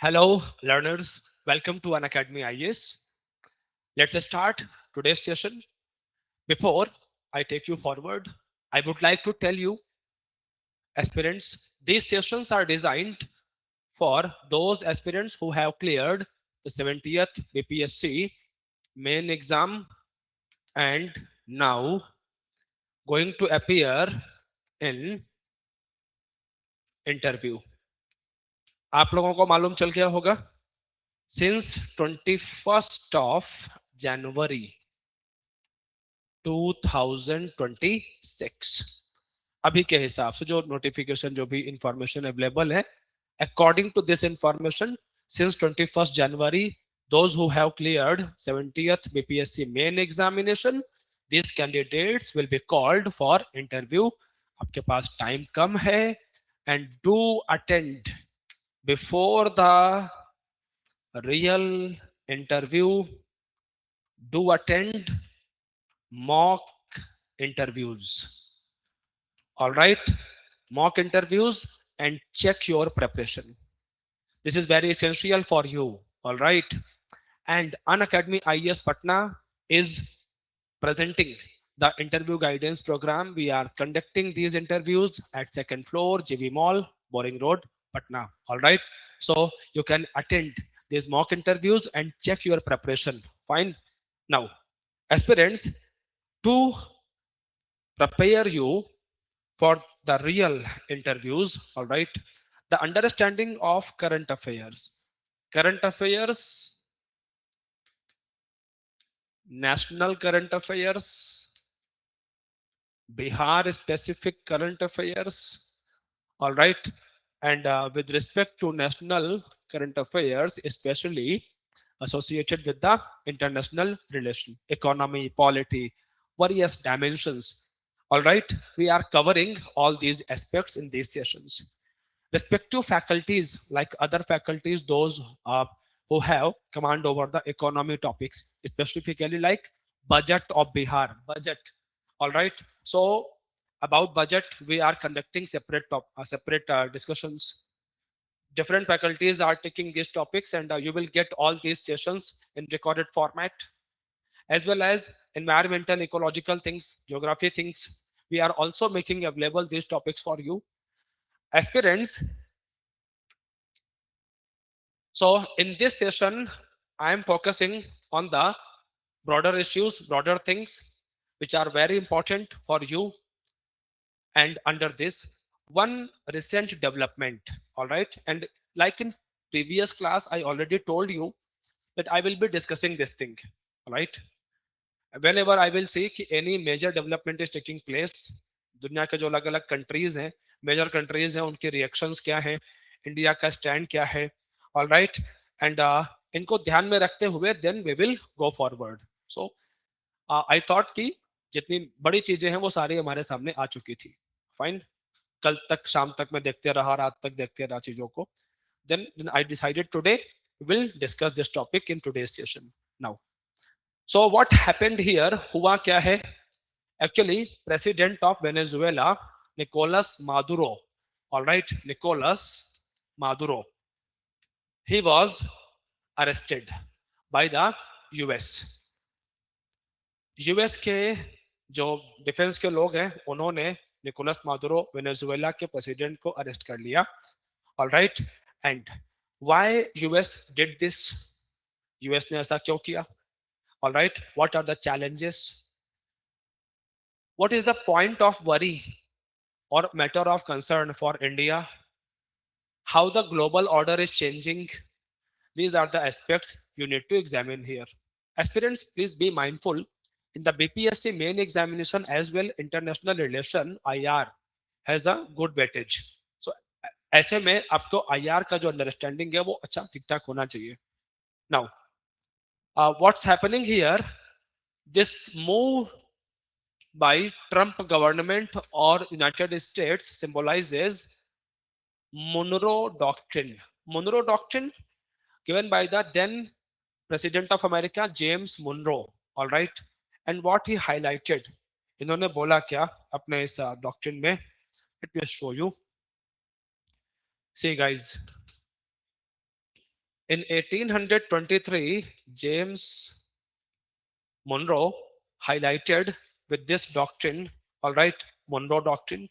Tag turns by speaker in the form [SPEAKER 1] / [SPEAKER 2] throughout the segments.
[SPEAKER 1] Hello, learners. Welcome to An Academy IAS. Let's start today's session. Before I take you forward, I would like to tell you, aspirants, these sessions are designed for those aspirants who have cleared the 70th BPSC main exam and now going to appear in interview. आप लोगों को मालूम चल गया होगा since 21st of January 2026 अभी के हिसाब से जो नोटिफिकेशन जो भी इंफॉर्मेशन अवेलेबल है according to this information since 21st January those who have cleared 70th BPSC main examination these candidates will be called for interview आपके पास टाइम कम है and do attend before the real interview do attend mock interviews. All right, mock interviews and check your preparation. This is very essential for you. All right, and Unacademy IES Patna is presenting the interview guidance program. We are conducting these interviews at second floor GV Mall, Boring Road, Patna. All right, so you can attend these mock interviews and check your preparation. Fine. Now, aspirants, to prepare you for the real interviews, all right, the understanding of current affairs, national current affairs, Bihar specific current affairs, all right, and with respect to national current affairs especially associated with the international relation, economy, polity, various dimensions, all right, we are covering all these aspects in these sessions. Respective faculties, like other faculties, those who have command over the economy topics, specifically like budget of Bihar, budget, all right. So about budget we are conducting separate discussions. Different faculties are taking these topics, and you will get all these sessions in recorded format, as well as environmental ecological things, geography things. We are also making available these topics for you, aspirants. So in this session I am focusing on the broader issues, broader things which are very important for you. And under this, one recent development, all right, and like in previous class I already told you that I will be discussing this thing, all right, whenever I will see कि any major development is taking place, दुनिया के जो अलग अलग countries हैं, major countries हैं, उनके reactions क्या हैं, इंडिया का स्टैंड क्या है, ऑल राइट, एंड इनको ध्यान में रखते हुए then we will go forward. So I thought कि जितनी बड़ी चीजें हैं वो सारी हमारे सामने आ चुकी थी. फाइन, कल तक शाम तक मैं देखते रहा, रात तक देखते रहा चीजों को. then I decided today we will discuss this topic in today's session. Now, so what happened here, हुआ क्या है? Actually, president of Venezuela, Nicolas Maduro, all right, Nicolas Maduro, he was arrested by the US. US के जो defence के लोग हैं उन्होंने Nicolas Maduro Venezuela के प्रेसिडेंट को अरेस्ट कर लिया, all right. And why US did this? US ने ऐसा क्यों किया? All right, what are the challenges? What is the point of worry or matter of concern for India? How the global order is changing? These are the aspects you need to examine here. Aspirants, please be mindful. In the BPSC main examination as well, international relation IR has a good weightage. So ऐसे में आपको IR का जो understanding है वो अच्छा ठीक ठाक होना चाहिए. Now, what's happening here? This move by Trump government or United States symbolizes Monroe Doctrine. Monroe Doctrine given by the then President of America, James Monroe. All right. And what he highlighted, इन्होंने बोला क्या अपने इस doctrine में? Let me show you. See guys, In 1823, James Monroe highlighted with this doctrine, all right, Monroe Doctrine,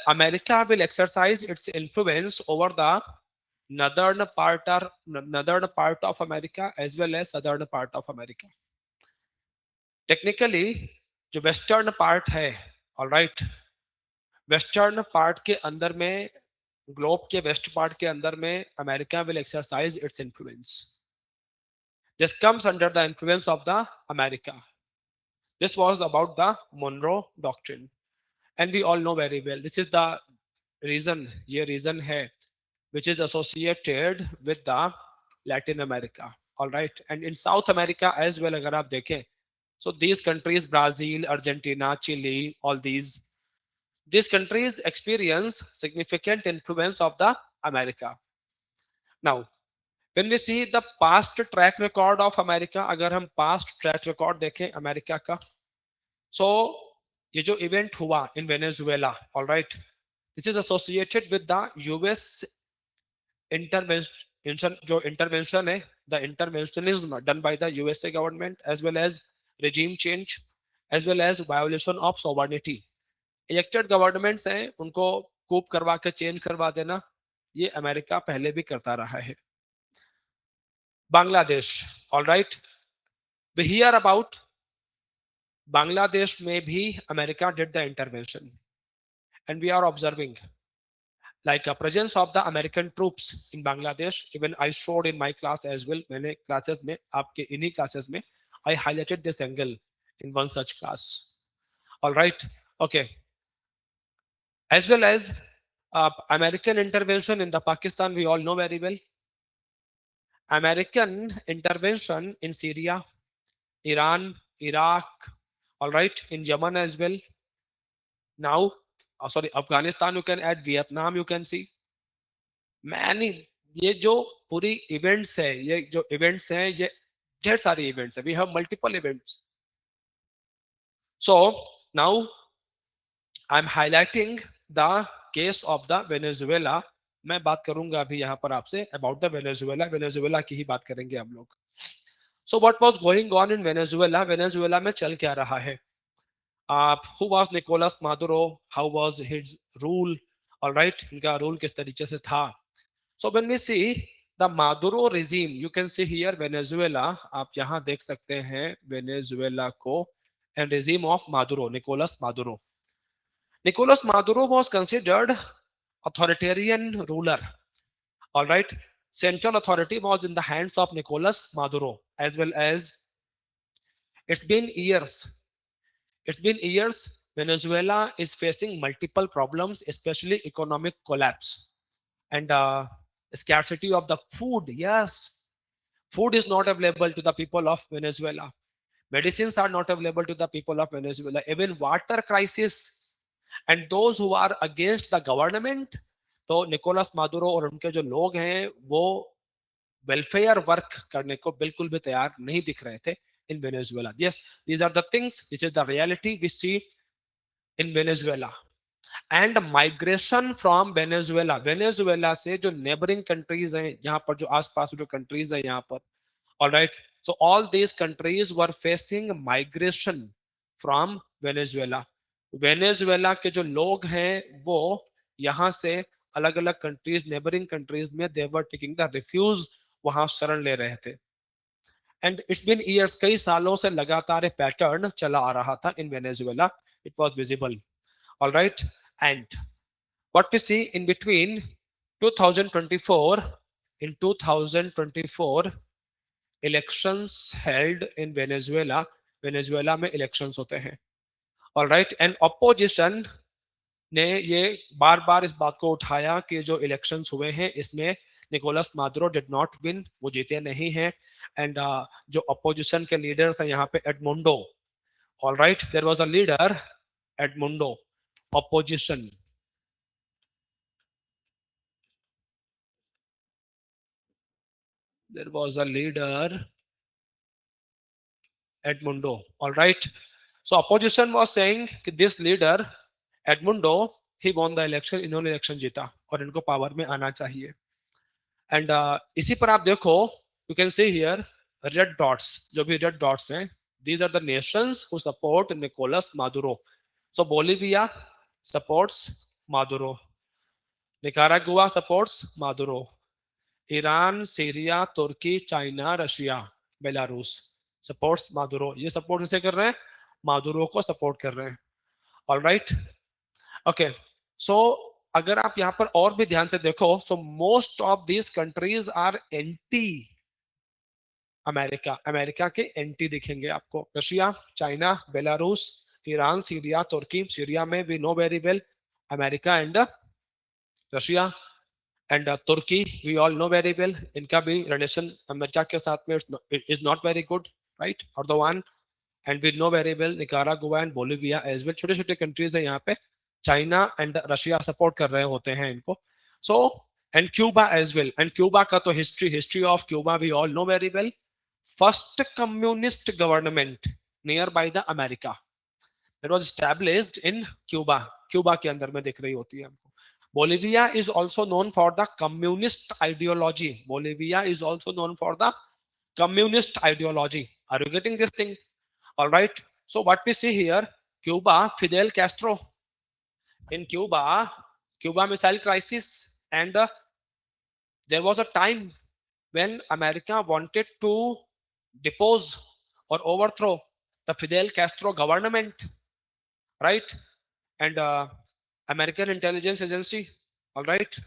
[SPEAKER 1] America will exercise its influence over the northern part of America as well as southern part of America. Technically जो western part है, all right, western part के अंदर में, globe के west part के अंदर में America will exercise its influence. This comes under the influence of the America. This was about the Monroe doctrine and we all know very well this is the region, ये region है which is associated with the Latin America, all right, and in South America as well. अगर आप देखें, so these countries, Brazil, Argentina, Chile, all these countries experience significant influence of the America. Now when we see the past track record of America, अगर हम past track record देखें America का, so ये जो event हुआ इन Venezuela, all right, this is associated with the US intervention. जो intervention है, the interventionism done by the USA government as well as regime change as well as violation of sovereignty. Elected governments हैं, उनको कूप करवा के change करवा देना, ये America पहले भी करता रहा है. Bangladesh, all right, we hear about Bangladesh में भी America did the intervention and we are observing like a presence of the American troops in Bangladesh. Even I showed in my class as well. मैंने classes में, आपके इन्हीं classes में I highlighted this angle in one such class. All right, okay. As well as American intervention in the Pakistan, we all know very well. American intervention in Syria, Iran, Iraq, all right, in Yemen as well. Now sorry, Afghanistan you can add, Vietnam you can see. Many, ये जो पूरी events है, ये जो events हैं, ये ढेर सारी इवेंट्स है. We have multiple events. So now I am highlighting the case of the Venezuela. मैं बात करूंगा अभी यहाँ पर आपसे अबाउट द वेनेजुएला. वेनेजुएला की ही बात करेंगे हम लोग. सो what was going on in Venezuela? Venezuela में चल क्या रहा है? Who was Nicolas Maduro? How was his rule? All right, इनका रूल किस तरीके से था? So when we see the Maduro regime, you can see here Venezuela. आप यहाँ देख सकते हैं वेनेजुएला को, and regime of Maduro, Nicolas Maduro. Nicolas Maduro was considered authoritarian ruler. All right, central authority was in the hands of Nicolas Maduro, as well as it's been years. It's been years. Venezuela is facing multiple problems, especially economic collapse and scarcity of the food. Yes, food is not available to the people of Venezuela. Medicines are not available to the people of Venezuela. Even water crisis. And those who are against the government, तो Nicolas Maduro और उनके जो लोग हैं वो welfare work करने को बिल्कुल भी तैयार नहीं दिख रहे थे in Venezuela. Yes, these are the things. This is the reality we see in Venezuela. And migration from Venezuela, Venezuela से जो नेबरिंग कंट्रीज हैं, यहाँ पर जो आसपास जो कंट्रीज हैं यहाँ पर, all right, so all these countries were facing migration from Venezuela. Venezuela के जो लोग हैं वो यहाँ से अलग अलग कंट्रीज, नेबरिंग कंट्रीज में दे वर टेकिंग द रिफ्यूज, वहां शरण ले रहे थे. एंड इट्स बीन ईयर्स, कई सालों से लगातार पैटर्न चला आ रहा था इन Venezuela. It was visible. All right, and what we see in between 2024, in 2024 elections held in Venezuela. Venezuela में elections होते हैं. All right, and opposition ने ये बार बार इस बात को उठाया कि जो elections हुए हैं इसमें Nicolas Maduro did not win, वो जीते नहीं हैं. एंड जो opposition के लीडर्स हैं यहाँ पे, Edmundo, all right, there was a leader Edmundo, opposition. There was a leader, Edmundo. All right. So opposition was saying कि this leader Edmundo, he won the election, इन्होंने election जीता और इनको पावर में आना चाहिए. एंड इसी पर आप देखो, you can see here red dots, जो भी रेड डॉट्स हैं, these are the nations who support Nicolas Maduro. So Bolivia supports Maduro, Nicaragua supports Maduro, Iran, Syria, Turkey, China, Russia, Belarus supports Maduro. ये support किसे कर रहे हैं? Maduro को support कर रहे हैं। All right, okay. सो अगर आप यहाँ पर और भी ध्यान से देखो, so most of these countries are anti America, America के एंटी दिखेंगे आपको। Russia, China, Belarus, Iran, Syria, Turkey. Syria में we know very well America and Russia, and Turkey we all know very well, इनका भी relation America के साथ में is not very good, right? और the one, and we know very well Nicaragua and Bolivia as well, छोटे छोटे countries है यहाँ पे। चाइना एंड रशिया सपोर्ट कर रहे होते हैं इनको। So and Cuba as well, and Cuba का तो history of Cuba we all know very well. First communist government near by the America that was established in Cuba, Cuba के अंदर में दिख रही होती है हमको। Bolivia is also known for the communist ideology. Bolivia is also known for the communist ideology. Are you getting this thing? All right. So what we see here, Cuba, Fidel Castro. In Cuba, Cuba missile crisis, and there was a time when America wanted to depose or overthrow the Fidel Castro government, right? And American intelligence agency, all right,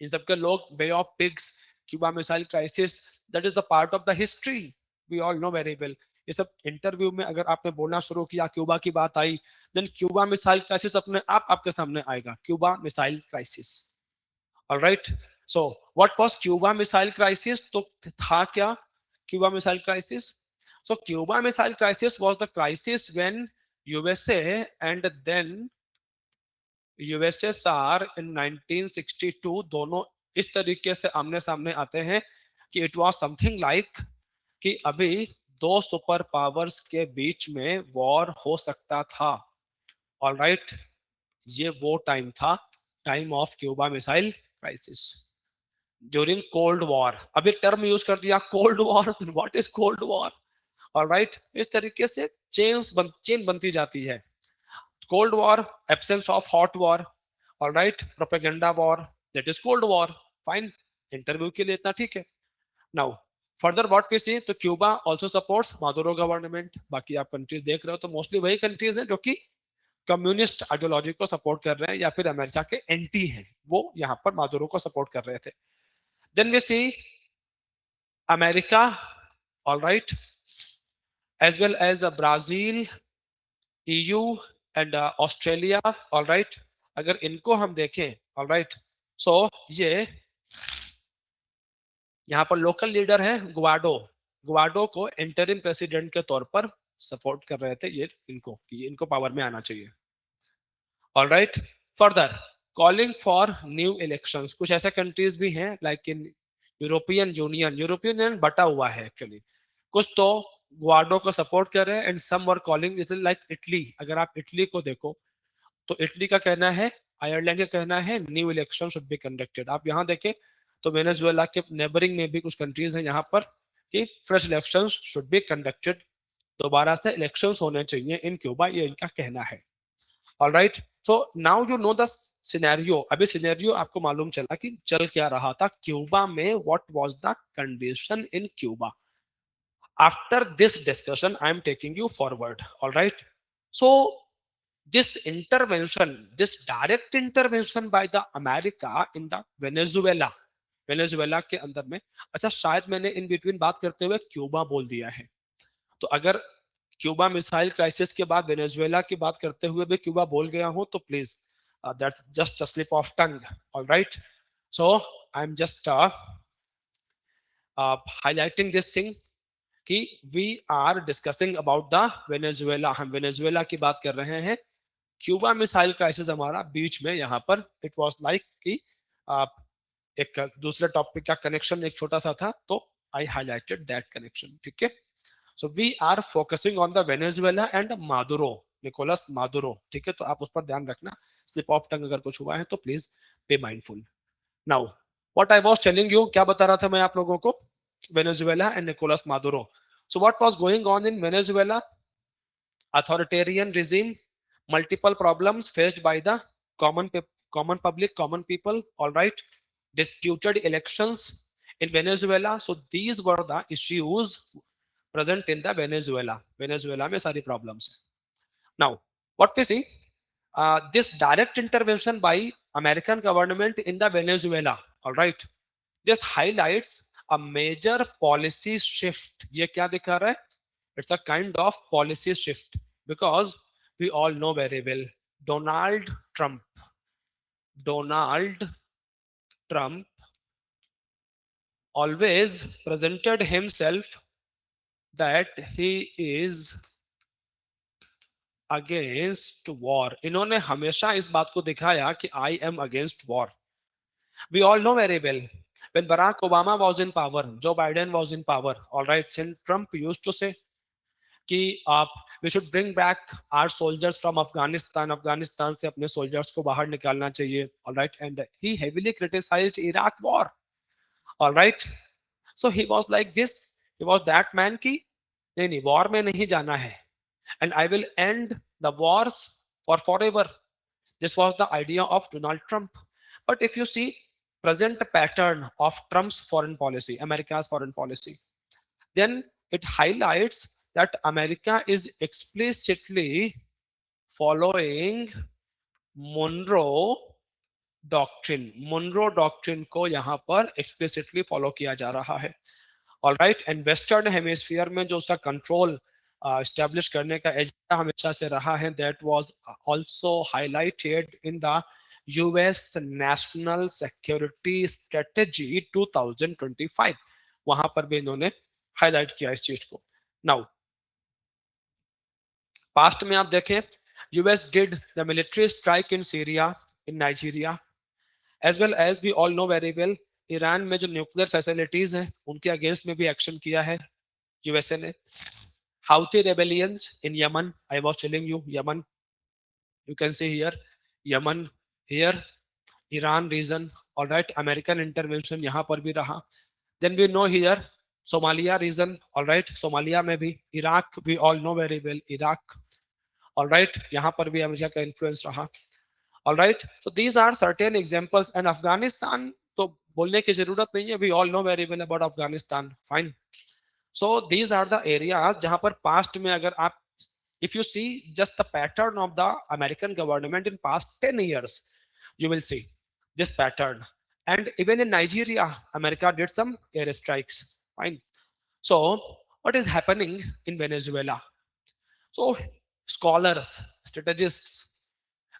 [SPEAKER 1] इन सबके लोग, Bay of Pigs, Cuba missile crisis, that is the part of the history, we all know very well. ये सब interview में अगर आपने बोलना शुरू किया, क्यूबा की बात आई, देन क्यूबा मिसाइल क्राइसिस अपने आप आपके सामने आएगा, Cuba missile crisis. Alright, so what was Cuba missile crisis? तो था क्या Cuba missile crisis? So Cuba missile crisis was the crisis when USA and then USSR in 1962 दोनों इस तरीके से आमने सामने आते हैं कि इट वाज समथिंग लाइक कि अभी दो सुपर पावर्स के बीच में वॉर हो सकता था। ऑलराइट, ये वो टाइम था, time of Cuba missile crisis during cold war. अभी टर्म यूज कर दिया cold war, what is cold war? Alright, इस तरीके से चेन बनती जाती है। Cold War, absence of hot war, all right, propaganda war, that is Cold War, fine, interview के लिए इतना ठीक है। नाउ फर्दर व्हाट वी सी, तो Cuba also supports Maduro government. बाकी आप कंट्रीज देख रहे हो तो मोस्टली वही कंट्रीज हैं जो कि कम्युनिस्ट आइडियोलॉजी को सपोर्ट कर रहे हैं या फिर अमेरिका के एंटी हैं, वो यहाँ पर मादुरो को सपोर्ट कर रहे थे। Then we see America, all right, as well as Brazil, EU and Australia, all right. अगर इनको हम देखें, ऑल राइट, सो ये यहाँ पर लोकल लीडर है गुआडो, गुआडो को इंटरिम प्रेसिडेंट के तौर पर सपोर्ट कर रहे थे ये इनको, कि इनको पावर में आना चाहिए। All right, further calling for new elections. कुछ ऐसे कंट्रीज भी हैं like in European union, European union बटा हुआ है एक्चुअली, कुछ तो गुआडो को सपोर्ट कर रहे हैं and some were calling it like Italy. अगर आप इटली को देखो तो इटली का कहना है, आयरलैंड का कहना है new election should be conducted. आप यहाँ देखें तो वेनेजुएला के नेबरिंग में भी कुछ कंट्रीज हैं यहाँ पर कि fresh elections should be conducted, दोबारा से इलेक्शंस होने चाहिए इन क्यूबा, ये इनका कहना है। Alright, so now you know the scenario. अभी सिनेरियो आपको मालूम चला कि चल क्या रहा था क्यूबा में, what was the condition in Cuba. After this discussion I am taking you forward, alright. So this intervention, this direct intervention by the America in the Venezuela, Venezuela के अंदर में, अच्छा शायद मैंने इन बिटवीन बात करते हुए क्यूबा बोल दिया है, तो अगर क्यूबा मिसाइल क्राइसिस के बाद वेनेजुएला की बात करते हुए भी क्यूबा बोल गया हूं तो please that's just a slip of tongue, alright. So I am just highlighting this thing कि we are discussing about the Venezuela, हम वेनेजुएला की बात कर रहे हैं। क्यूबा मिसाइल क्राइसिस हमारा बीच में यहाँ पर इट वाज लाइक कि एक दूसरे टॉपिक का कनेक्शन एक छोटा सा था, तो आई हाईलाइटेड दैट कनेक्शन, ठीक है। So we are focusing on the Venezuela and Maduro, Nicolas Maduro, ठीक है। तो आप उस पर ध्यान रखना, स्लिप ऑफ टंग अगर कुछ हुआ है तो please be mindful. Now what I was telling you, क्या बता रहा था मैं आप लोगों को, Venezuela and Nicolas Maduro. So what was going on in Venezuela? Authoritarian regime, multiple problems faced by the common common public, common people, all right. Disputed elections in Venezuela. So these were the issues present in the Venezuela में सारी problems. Now what we see, this direct intervention by American government in the Venezuela, all right, this highlights a major policy shift. ये क्या दिखा रहा है? It's a kind of policy shift because we all know very well Donald Trump. Donald Trump always presented himself that he is against war. इन्होंने हमेशा इस बात को दिखाया कि I am against war. We all know very well when Barack Obama was in power, Joe Biden was in power, all right, then Trump used to say कि आप we should bring back our soldiers from Afghanistan, Afghanistan से अपने soldiers को बाहर निकालना चाहिए, alright, and he heavily criticised Iraq war, alright. So he was like this, he was that man की नहीं नहीं वॉर में नहीं जाना है, and I will end the wars for forever. This was the idea of Donald Trump. But if you see present pattern of Trump's foreign policy, America's foreign policy, then it highlights that America is explicitly following Monroe Doctrine. Monroe Doctrine को यहाँ पर explicitly follow किया जा रहा है, all right. And Western Hemisphere में जो उसका control establish करने का एजेंडा हमेशा से रहा है, that was also highlighted in the US National Security Strategy 2025. वहां पर भी इन्होंने हाईलाइट किया इस चीज को. नाउ पास्ट में आप देखें, US did the military strike in Syria, in Nigeria, as well as we all know very well Iran में जो न्यूक्लियर फैसिलिटीज हैं उनके अगेंस्ट में भी एक्शन किया है यूएसए ने. Houthi rebellions in Yemen, I was telling you Yemen, you can see here Yemen, here Iran region, alright. American intervention यहाँ पर भी रहा. Then we know here Somalia region, alright, Somalia में भी. Iraq, we all know very well Iraq, alright, यहाँ पर भी America का इन्फ्लुएंस रहा, alright. So these are certain examples. And Afghanistan तो बोलने की जरूरत नहीं है, we all know very well about Afghanistan, fine. So these are the areas जहां पर पास्ट में अगर आप, if you see just the pattern of the American government in past 10 years, you will see this pattern. And even in Nigeria, America did some airstrikes, fine. So what is happening in Venezuela? So scholars, strategists,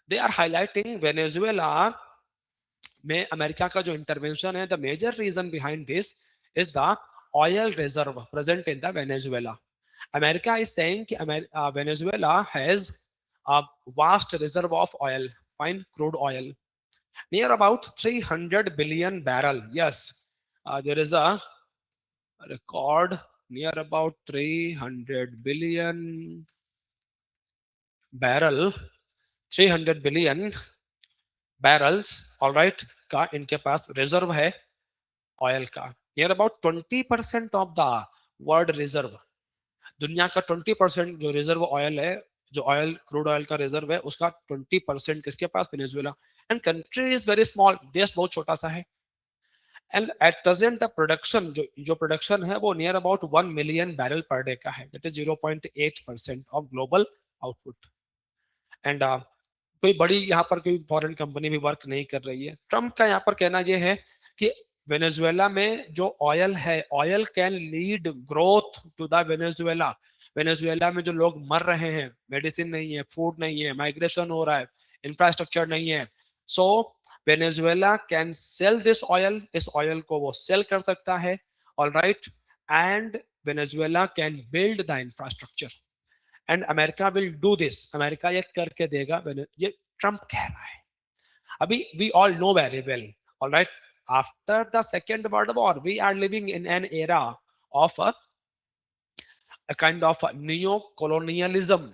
[SPEAKER 1] they are highlighting Venezuela में America का जो intervention है, the major reason behind this is the oil reserve present in the Venezuela. America is saying that Venezuela has a vast reserve of oil, fine, crude oil, near about 300 billion barrel. Yes, there is a record near about 300 billion barrel, 300 billion barrels, all right, का इनके पास reserve है oil का. Near about 20% of the world reserve, दुनिया का 20% जो reserve oil है, जो ऑयल क्रूड ऑयल का रिजर्व है, उसका 20% किसके पास? Venezuela. And country is very small, देश बहुत छोटा सा है. And at present the production, जो प्रोडक्शन है वो near about 1 million barrel per day का है, that is 0.8% of global output. And कोई बड़ी यहाँ पर कोई फॉरेन कंपनी भी वर्क नहीं कर रही है. ट्रम्प का यहाँ पर कहना यह है कि वेनेजुएला में जो ऑयल है, oil can lead growth to the Venezuela. Venezuela में जो लोग मर रहे हैं, मेडिसिन नहीं है, फूड नहीं है, माइग्रेशन हो रहा है, इंफ्रास्ट्रक्चर नहीं है, so Venezuela can sell this oil, इस ऑयल को वो सेल कर सकता है, alright. And Venezuela can build the infrastructure and America will do this. America ये करके देगा, ये ट्रम्प कह रहा है. अभी we all know very well, alright, after the second world war we are living in an era of a kind of neo-colonialism.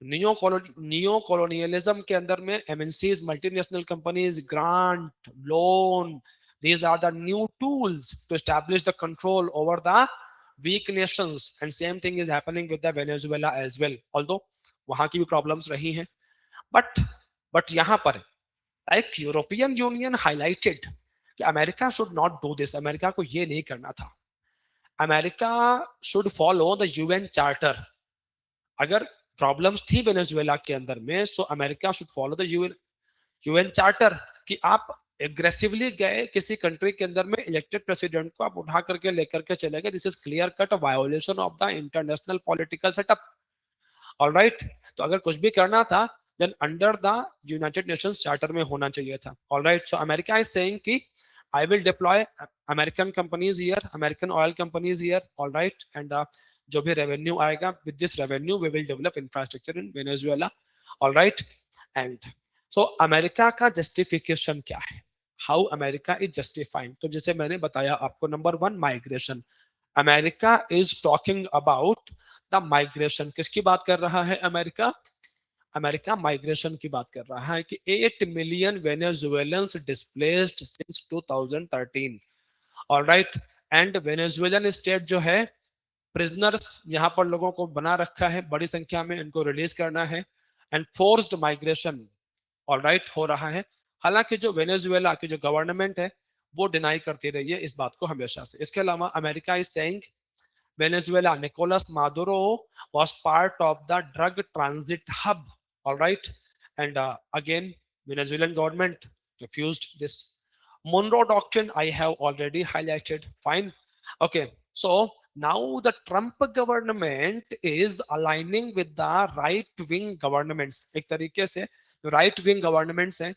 [SPEAKER 1] neo-colonialism के अंदर में MNCs, multinational companies, grant, loan, These are the new tools to establish the control over the weak nations, and same thing is happening with the Venezuela as well. Although वहां की भी problems रही हैं, but यहाँ पर like European union highlighted कि America should not do this, America को ये नहीं करना था, America should follow the UN charter. अगर प्रॉब्लम्स थी वेनेजुएला के अंदर में, so America should follow the UN charter, कि आप एग्रेसिवली गए किसी कंट्री के अंदर में इलेक्टेड प्रेसिडेंट को आप उठा करके लेकर के चले गए, this is clear cut violation of the international political setup. Alright, तो अगर कुछ भी करना था then under the United Nations charter में होना चाहिए था। Alright, so America is saying कि I will deploy American companies here, American oil companies here, alright, and जो भी रेवेन्यू आएगा with this revenue we will develop infrastructure in Venezuela. Alright, and so America का justification क्या है, how America is justifying, तो जैसे मैंने बताया आपको, number one migration, America is talking about the migration. किसकी बात कर रहा है अमेरिका, अमेरिका माइग्रेशन की बात कर रहा है कि 8 million Venezuelans displaced since 2013। Alright, and Venezuelan state जो है प्रिजनर्स यहाँ पर लोगों को बना रखा है बड़ी संख्या में, इनको रिलीज करना है, एंड फोर्स्ड माइग्रेशन ऑलराइट हो रहा है। हालांकि जो वेनेजुएला की जो गवर्नमेंट है वो डिनाई करती रही है इस बात को हमेशा से। इसके अलावा America is saying Venezuela, Nicolas Maduro was part of the drug transit hub. All right, and again, Venezuelan government refused this. Monroe Doctrine, I have already highlighted. Fine. Okay, so now the Trump government is aligning with the right-wing governments. एक तरीके से right-wing governments हैं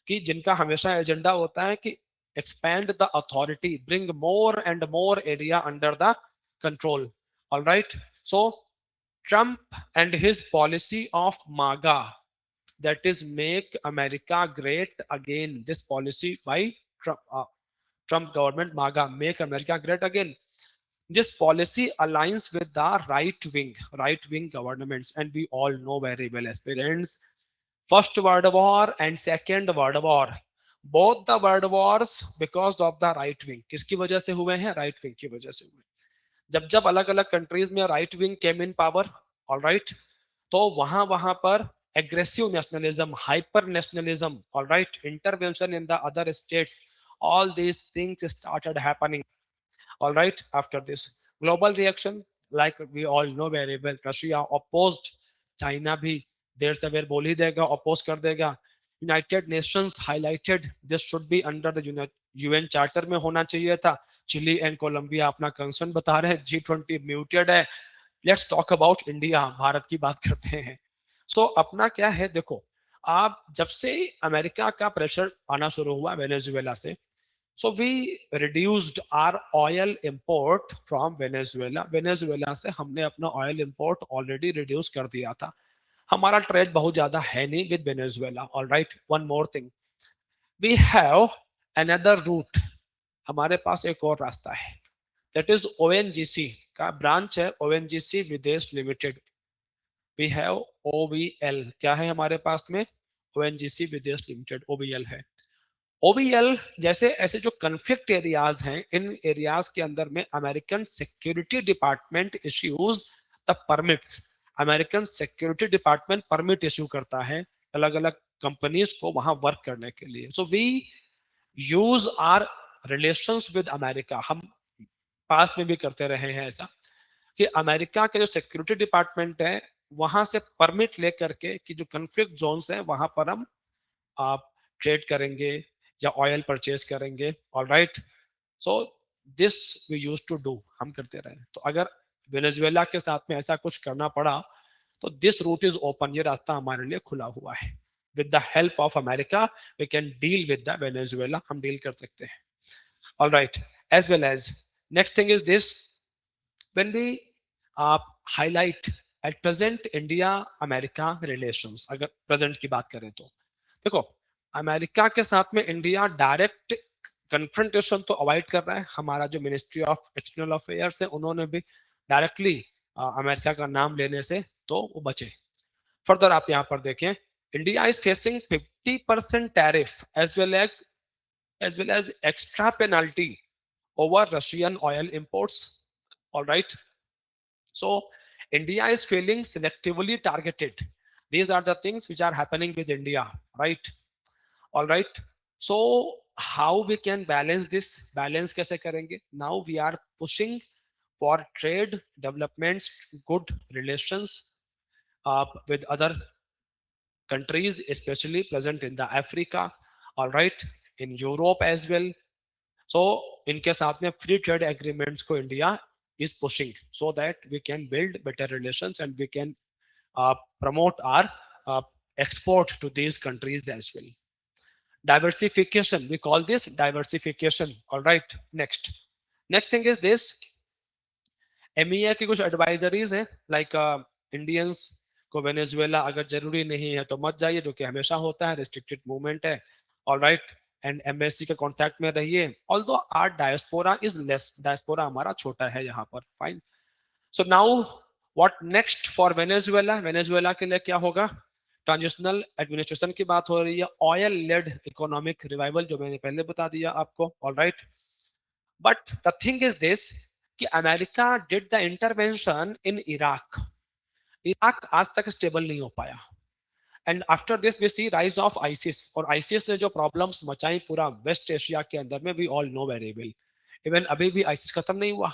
[SPEAKER 1] कि जिनका हमेशा agenda होता है कि expand the authority, bring more and more area under the control. All right, so Trump and his policy of MAGA, that is make America great again, this policy by Trump government, MAGA, make America great again, this policy aligns with the right wing governments, and we all know very well, aspirants, first world war and second world war, both the world wars because of the right wing। किसकी वजह से हुए हैं, right wing की वजह से हुए। जब जब अलग अलग कंट्रीज में राइट विंग केम इन पावर, ऑलराइट, तो वहां वहां पर aggressive nationalism, hyper nationalism, alright, intervention in the other states, all these things started happening। Alright, after this global reaction, like we all know very well, Russia opposed, China भी देर से देर बोल ही देगा, oppose कर देगा। United Nations highlighted this should be under the UN charter में होना चाहिए था। चिली एंड कोलंबिया अपना कंसर्न बता रहे हैं, G20 म्यूटेड है। Let's talk about India, Bharat की बात करते हैं। सो अपना क्या है, देखो, आप जब से अमेरिका का प्रेशर आना शुरू हुआ वेनेजुएला से, so we reduced our oil import from Venezuela। Venezuela से हमने अपना ऑयल इंपोर्ट ऑलरेडी रिड्यूस कर दिया था, हमारा ट्रेड बहुत ज्यादा है नहीं with Venezuela. Alright, one more thing, we have another route, हमारे पास एक और रास्ता है, दैट इज ओएनजीसी का ब्रांच है, ONGC Videsh Limited. We have OVL, क्या है हमारे पास में, ओएनजीसी विदेश लिमिटेड, ओवीएल है। ओबीएल जैसे ऐसे जो कन्फ्लिक्ट एरियाज हैं, इन एरियाज के अंदर में American security department issues the permits, American security department permit issue करता है अलग अलग कंपनीज को वहां वर्क करने के लिए। So we use our relations with America, हम पास में भी करते रहे हैं ऐसा कि अमेरिका के जो सिक्योरिटी डिपार्टमेंट है वहां से परमिट लेकर के कि जो कन्फ्लिक्ट जोन्स है वहां पर हम आप ट्रेड करेंगे या ऑयल परचेज करेंगे। Alright, so this we use to do, हम करते रहे। तो अगर वेनेजुएला के साथ में ऐसा कुछ करना पड़ा तो दिस रूट इज ओपन, ये रास्ता हमारे लिए खुला हुआ है। With the help of America we can deal with the Venezuela, हम डील कर सकते हैं। Alright, as well as next thing is this, when we highlight at present India America relations, अगर प्रेजेंट की बात करें तो देखो, अमेरिका के साथ में इंडिया डायरेक्ट कन्फ्रंटेशन तो अवॉइड कर रहा है। हमारा जो मिनिस्ट्री ऑफ एक्सटर्नल अफेयर्स है उन्होंने भी डायरेक्टली अमेरिका का नाम लेने से तो वो बचे। फर्दर आप यहाँ पर देखें, India is facing 50% tariff as well as as well as extra penalty over Russian oil imports. All right. So India is feeling selectively targeted. These are the things which are happening with India, right? All right. So how we can balance this? Balance कैसे करेंगे? Now we are pushing for trade developments, good relations with other countries, especially present in the Africa. All right, in Europe as well. So इनके साथ में free trade agreements को India is pushing so that we can build better relations and we can promote our uh, export to these countries as well. Diversification, we call this diversification. All right, next thing is this. MEA की कुछ advisories हैं, like Indians को Venezuela अगर जरूरी नहीं है तो मत जाइए, जो कि हमेशा होता है, रिस्ट्रिक्टेड मूवमेंट है. All right. एंड एम्बेसी के कांटेक्ट में रहिए, although our diaspora is less, diaspora हमारा छोटा है यहाँ पर. Fine. So now what next for Venezuela? Venezuela के लिए क्या होगा? ट्रांजिशनल एडमिनिस्ट्रेशन की बात हो रही है, ऑयल लेड इकोनॉमिक रिवाइवल, जो मैंने पहले बता दिया आपको. All right. But the thing is this कि America did the intervention in Iraq. Iraq आज तक स्टेबल नहीं हो पाया. And after this we see rise of ISIS. और आईसिस ने जो प्रॉब्लम्स मचाई पूरा वेस्ट एशिया के अंदर में, we all know very well. Even अभी भी आईसिस खत्म नहीं हुआ.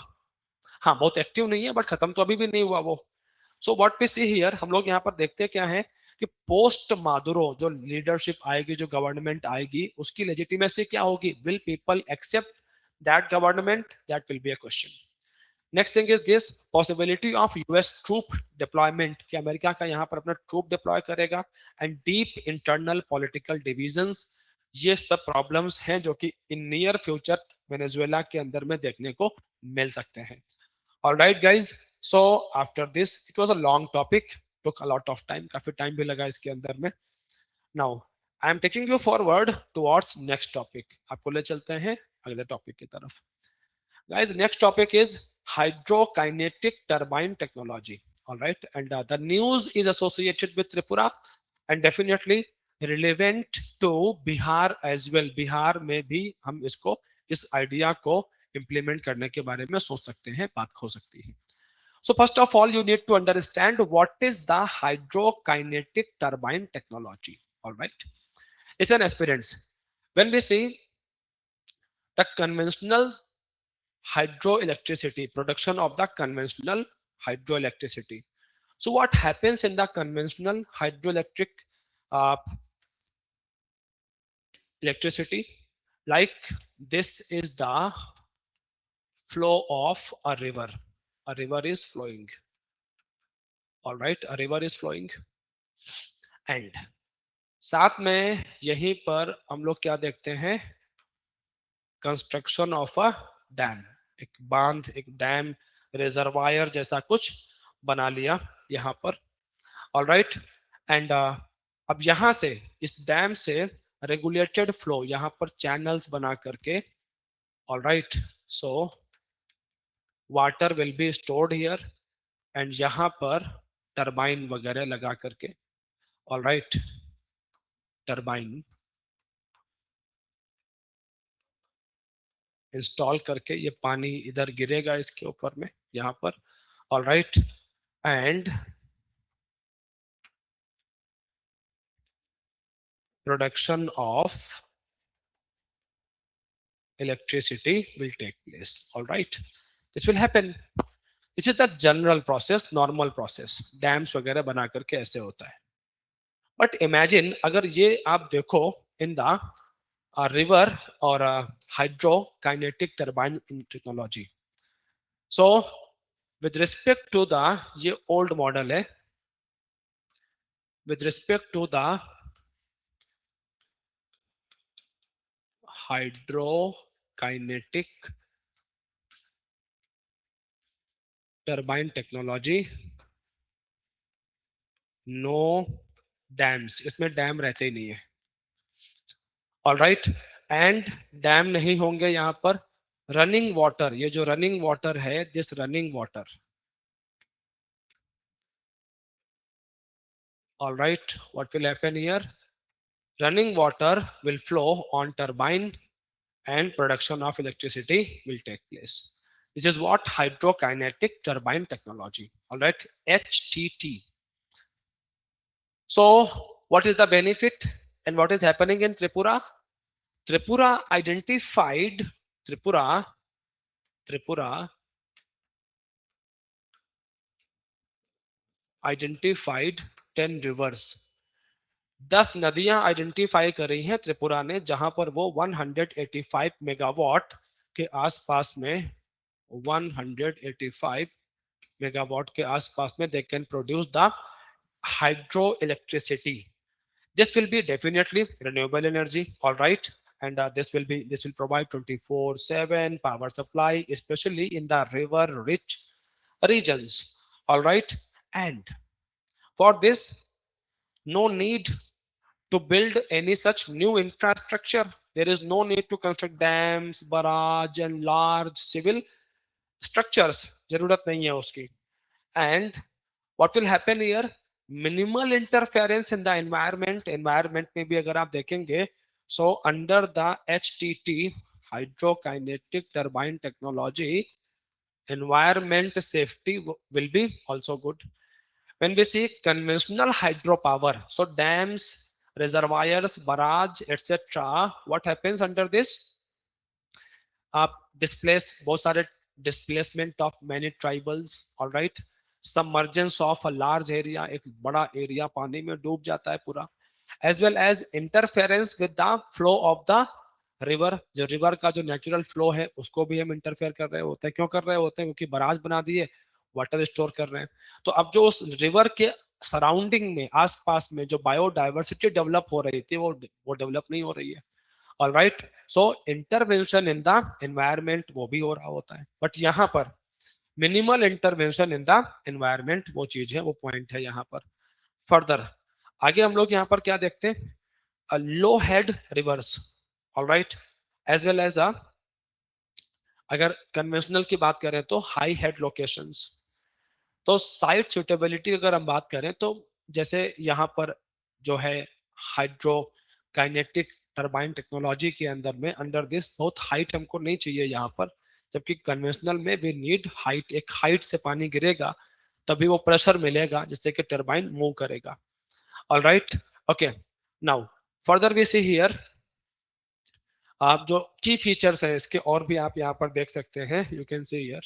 [SPEAKER 1] हाँ, बहुत एक्टिव नहीं है, बट खत्म तो अभी भी नहीं हुआ वो. So what we see here, हम लोग यहाँ पर देखते क्या है कि पोस्ट मादुरो जो लीडरशिप आएगी, जो गवर्नमेंट आएगी, उसकी लेजिटिमेसी क्या होगी? Will people accept that government? That will be a question. Next thing is this possibility of US troop deployment, कि अमेरिका का यहाँ पर अपना ट्रूप डिप्लॉय करेगा. And deep internal political divisions, ये सब प्रॉब्लम्स हैं जो कि इन नियर फ्यूचर वेनेजुएला के अंदर में देखने को मिल सकते हैं. Alright guys, so after this it was a long topic, took a lot of time, काफी टाइम भी लगा इसके अंदर में. Now I am taking you forward towards next topic. आपको ले चलते हैं अगले टॉपिक की तरफ. Guys, next topic is hydrokinetic turbine technology. All right, and the news is associated with Tripura and definitely relevant to Bihar as well. Bihar में भी हम इसको, इस आइडिया को implement करने के बारे में सोच सकते हैं, बात हो सकती है. So first of all, you need to understand what is the hydrokinetic turbine technology. All right, it's an aspirants. When we see the conventional hydroelectricity, production of the conventional hydroelectricity. So what happens in the conventional hydroelectric uh, electricity? Like this is the flow of a river. A river is flowing. All right, a river is flowing. And साथ में यहीं पर हम लोग क्या देखते हैं? Construction of a dam. एक बांध, एक डैम, रिजर्वायर जैसा कुछ बना लिया यहाँ पर. All right. एंड अब यहाँ से, इस डैम से रेगुलेटेड फ्लो, यहाँ पर चैनल्स बना करके. All right. So water will be stored here and यहाँ पर टरबाइन वगैरह लगा करके. All right. टरबाइन इंस्टॉल करके ये पानी इधर गिरेगा इसके ऊपर में, यहाँ पर. All right. And production of electricity will take place. All right, this will happen. This is the general process, normal process. Dams वगैरह बना करके ऐसे होता है. बट इमेजिन अगर ये आप देखो इन द रिवर और hydro kinetic turbine technology. So with respect to the, ये ओल्ड मॉडल है, with respect to the hydro kinetic turbine technology, no dams, इसमें डैम रहते ही नहीं है. All right. एंड डैम नहीं होंगे यहाँ पर. रनिंग वाटर, ये जो रनिंग वाटर है, this running water. All right, what will happen here? Running water will flow on turbine and production of electricity will take place. This is what hydrokinetic turbine technology. All right, HTT. So, what is the benefit and what is happening in Tripura? Tripura identified Tripura Tripura identified 10 rivers. 10 नदियां identify करी हैं त्रिपुरा ने, जहां पर वो 185 megawatt के आसपास में 185 megawatt के आसपास में they can produce the hydroelectricity. This will be definitely renewable energy, all right, and this will provide 24/7 power supply, especially in the river rich regions, all right. And for this, no need to build any such new infrastructure. There is no need to construct dams, barrage and large civil structures. जरूरत नहीं है उसकी. And what will happen here? Minimal interference in the environment में भी अगर आप देखेंगे, so under the HTT hydrokinetic turbine technology, environment safety will be also good. When we see conventional hydropower, so dams, reservoirs, barrage, etc., what happens under this? आप displace बहुत सारे displacement of many tribals, all right, submergence of a large area, एक बड़ा area पानी में डूब जाता है पूरा, as well as interference with the flow of the river. जो रिवर का जो नेचुरल फ्लो है उसको भी हम इंटरफेयर कर रहे होते हैं. क्यों कर रहे होते हैं? क्योंकि बराज बना दिए, वाटर स्टोर कर रहे हैं. तो अब जो उस रिवर के सराउंडिंग में, आसपास में जो बायोडाइवर्सिटी डेवलप हो रही थी, वो डेवलप नहीं हो रही है. All right, so intervention in the environment वो भी हो रहा होता है, बट यहाँ पर minimal intervention in the environment वो चीज है, वो पॉइंट है यहाँ पर. फर्दर आगे हम लोग यहाँ पर क्या देखते हैं? Low head rivers, all right, as well as अगर कन्वेंशनल की बात करें तो हाई हेड लोकेशंस. तो साइट सुटेबिलिटी अगर हम बात करें तो जैसे यहाँ पर जो है हाइड्रो काइनेटिक टर्बाइन टेक्नोलॉजी के अंदर में, अंडर दिस बहुत हाइट हमको नहीं चाहिए यहाँ पर, जबकि कन्वेंशनल में वी नीड हाइट. एक हाइट से पानी गिरेगा तभी वो प्रेशर मिलेगा जिससे कि टर्बाइन मूव करेगा. All right, okay. Now further we see here, आप जो की फीचर्स हैं इसके और भी आप यहाँ पर देख सकते हैं. You can see here,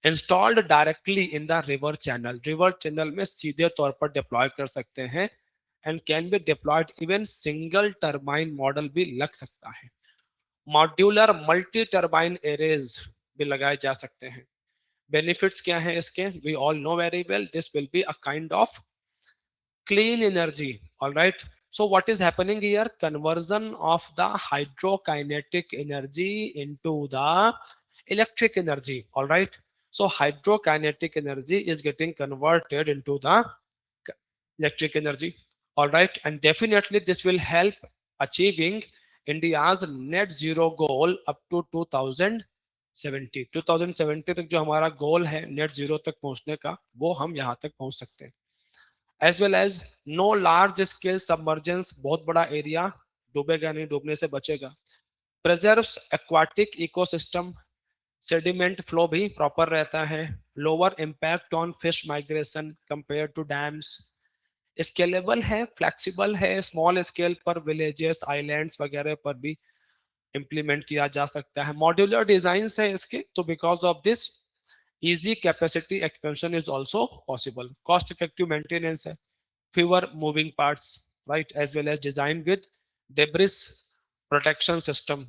[SPEAKER 1] installed directly in the river channel. River channel में सीधे तौर पर डिप्लॉय कर सकते हैं, and can be diploid even single turbine model भी लग सकता है. मॉड्यूलर मल्टी टर्बाइन एरेज भी लगाए जा सकते हैं. बेनिफिट्स क्या हैं इसके? We all know very well, this will be a kind of clean energy, all right. So what is happening here? Conversion of the hydrokinetic energy into the electric energy, all right. So hydrokinetic energy is getting converted into the electric energy, all right, and definitely this will help achieving India's net zero goal up to 2070 तक. जो हमारा गोल है net zero तक पहुंचने का, वो हम यहाँ तक पहुंच सकते हैं. As well as no large scale submergence, बहुत बड़ा एरिया डूबेगा नहीं, डूबने से बचेगा. Preserves aquatic ecosystem, sediment flow भी प्रॉपर रहता है. Lower impact on fish migration compare to dams. Scalable है, फ्लेक्सिबल है, स्मॉल स्केल पर विलेजेस, आइलैंड्स वगैरह पर भी इंप्लीमेंट किया जा सकता है. मॉड्यूलर डिजाइन है इसके, तो because of this easy capacity expansion is also possible. Cost effective maintenance है, fewer moving parts, right, as well as designed with debris protection system,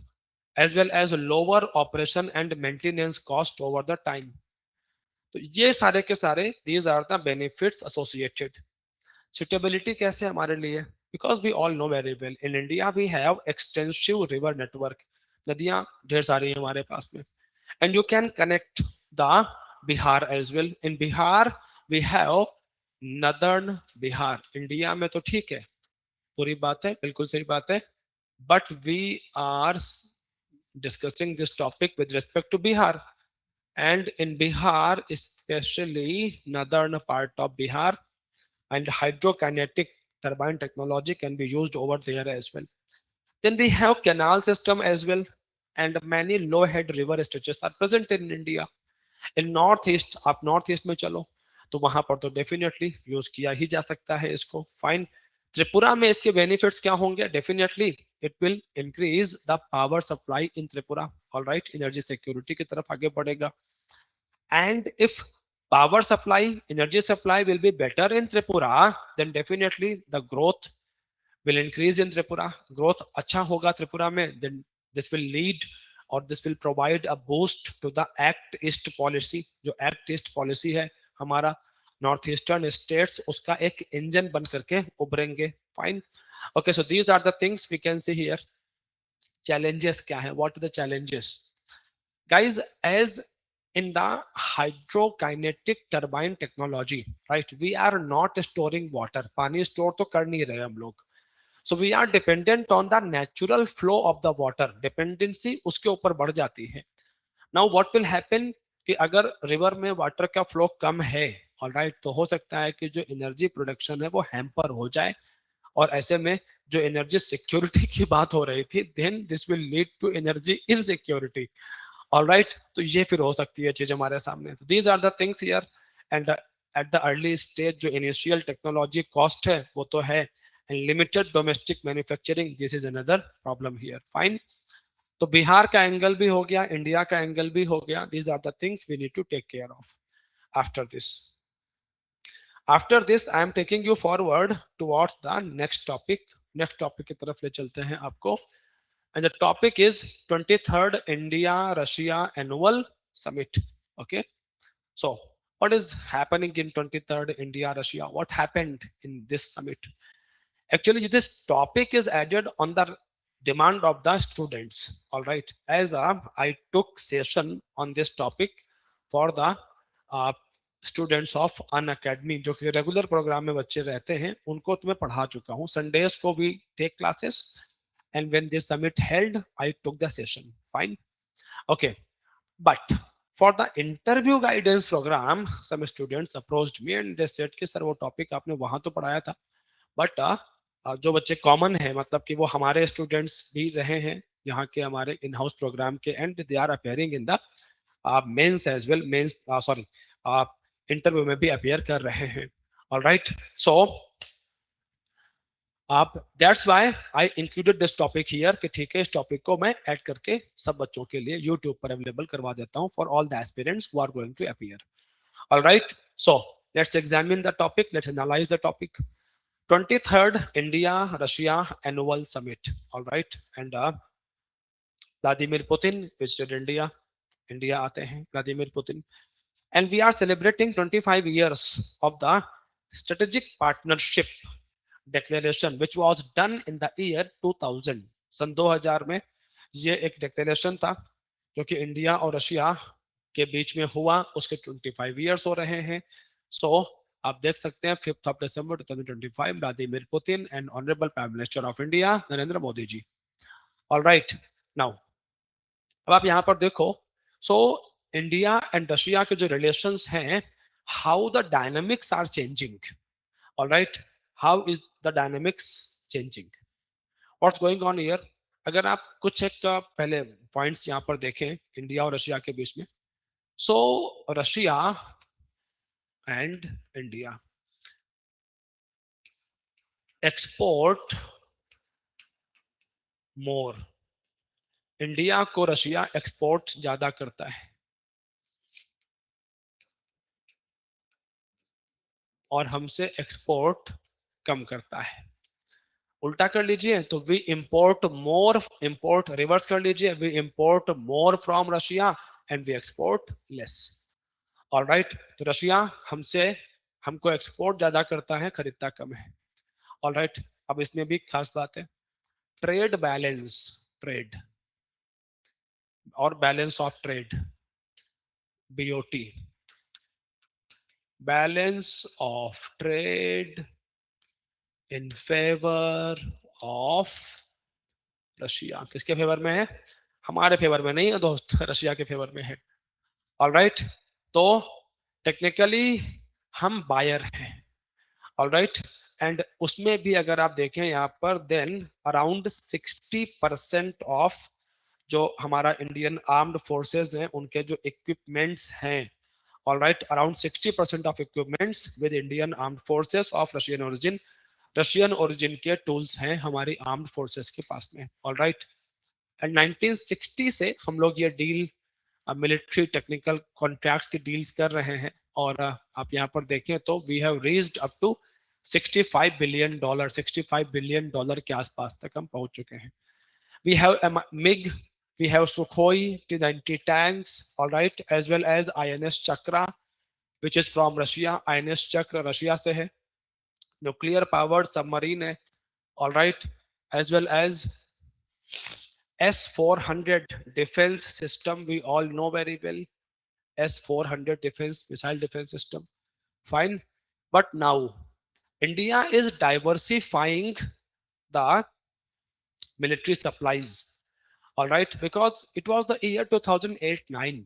[SPEAKER 1] as well as lower operation and maintenance cost over the time. तो ये सारे के सारे these are the benefits associated. Suitability कैसे हमारे लिए? Because we all know very well in India we have extensive river network. नदियां ढेर सारी हैं हमारे पास में, and you can connect the Bihar as well. In Bihar we have northern Bihar. India में तो ठीक है, पूरी बात है, बिल्कुल सही बात है, but we are discussing this topic with respect to Bihar, and in Bihar, especially northern part of Bihar, and hydrokinetic turbine technology can be used over there as well. Then we have canal system as well. and many low head river stretches are present in India. In north east, आप north east में चलो तो वहां पर तो definitely use किया ही जा सकता है इसको। फाइन। त्रिपुरा में इसके बेनिफिट्स क्या होंगे? Definitely it will increase the power supply in Tripura. Alright, energy security की तरफ आगे बढ़ेगा। And if power supply, energy supply will be better in Tripura, then definitely the growth will increase in Tripura. Growth अच्छा होगा त्रिपुरा में, then this will lead or this will provide a boost to the Act East policy. जो Act East policy है हमारा north eastern states, उसका एक engine बन करके उभरेंगे। Fine. Okay, so these are the things we can see here. Challenges क्या है? What are the challenges guys? As in the hydrokinetic turbine technology, right, we are not storing water, पानी store तो कर नहीं रहे हम लोग। So we are dependent on the natural flow of the water, dependency उसके ऊपर बढ़ जाती है। नाउ व्हाट विल हैपन कि अगर रिवर में वाटर का फ्लो कम है, ऑलराइट, तो हो सकता है कि जो एनर्जी प्रोडक्शन है वो हैम्पर हो जाए, और ऐसे में जो एनर्जी सिक्योरिटी की बात हो रही थी, then this will lead to energy insecurity. Alright, तो ये फिर हो सकती है चीज हमारे सामने। तो these are the things here. And at the early stage जो इनिशियल टेक्नोलॉजी कॉस्ट है वो तो है, and limited domestic manufacturing, this is another problem here. Fine. तो बिहार का एंगल भी हो गया, इंडिया का एंगल भी हो गया। These are the things we need to take care of. After this, I am taking you forward towards the next topic. Next topic की तरफ ले चलते हैं आपको। And the topic is 23rd India Russia Annual Summit. Okay, so what is happening in 23rd India Russia? What happened in this summit? Actually, this topic is added on the demand of the students. All right, as I took session on this topic for the students of an academy, जो कि regular programme में बच्चे रहते हैं, उनको तो मैं पढ़ा चुका हूँ। संडेज को भी take classes, and when this summit held, I took the session. Fine. Okay, but for the interview guidance program, some students approached me and they said कि सर वो टॉपिक आपने वहां तो पढ़ाया था, बट जो बच्चे कॉमन है, मतलब कि वो हमारे स्टूडेंट्स भी रहे हैं यहाँ के हमारे इन हाउस प्रोग्राम के, and they are appearing in the mains as well, mains sorry interview में भी अपेयर कर रहे हैं। ऑलराइट, सो आप that's why I included this topic here कि ठीक है, इस टॉपिक को मैं ऐड करके सब बच्चों के लिए यूट्यूब पर अवेलेबल करवा देता हूं for all the aspirants who are going to appear. Alright, so let's examine the topic, let's analyse the topic. 23rd India Russia Annual Summit. All right, and Vladimir Putin visited India. India आते हैं Vladimir Putin, and we are celebrating 25 years of the strategic partnership declaration which was done in the year 2000। सन 2000 में ये एक declaration था जो कि India और Russia के बीच में हुआ, उसके 25 इयर्स हो रहे हैं। सो आप देख सकते हैं 5th of December 2025, Vladimir Putin and honourable prime minister of India Narendra Modi ji. Alright, now अब आप यहाँ पर देखो, सो इंडिया एंड रशिया के जो रिलेशंस हैं, how the dynamics are changing. Alright, how is the dynamics changing, what's going on here. अगर आप कुछ एक पहले पॉइंट्स यहाँ पर देखें इंडिया और रशिया के बीच में, सो Russia and India export more, India को रशिया एक्सपोर्ट ज्यादा करता है और हमसे एक्सपोर्ट कम करता है। उल्टा कर लीजिए तो we import more, import reverse कर लीजिए, we import more from Russia and we export less. Alright, तो रशिया हमसे, हमको एक्सपोर्ट ज्यादा करता है, खरीदता कम है। ऑलराइट, अब इसमें भी खास बात है, ट्रेड बैलेंस, ट्रेड और balance of trade, BOT, balance of trade in favour of Russia. किसके फेवर में है? हमारे फेवर में नहीं है दोस्त, रशिया के फेवर में है। ऑलराइट, तो टेक्निकली हम बायर हैं। ऑलराइट, एंड उसमें भी अगर आप देखें यहाँ पर, देन अराउंड 60% ऑफ जो हमारा इंडियन आर्म्ड फोर्सेज हैं उनके जो इक्विपमेंट्स हैं, all right, around 60% of equipments with Indian armed forces of Russian origin, Russian origin के टूल्स हैं हमारी आर्म्ड फोर्सेस के पास में, ऑल राइट। एंड 1960 से हम लोग ये डील मिलिट्री टेक्निकल कॉन्ट्रैक्ट्स की डील्स कर रहे हैं, और आप यहाँ पर देखें तो we have reached up to 65 billion dollar, 65 billion dollar के आसपास तक हम पहुंच चुके हैं। We have MiG, we have Sukhoi T-90 tanks, all right, as well as INS Chakra, which is from Russia. INS Chakra Russia से है, nuclear powered submarine है, all right, as well as S-400 defense system, we all know very well, S-400 defense missile defense system, fine. But now India is diversifying the military supplies, all right, because it was the year 2008-9.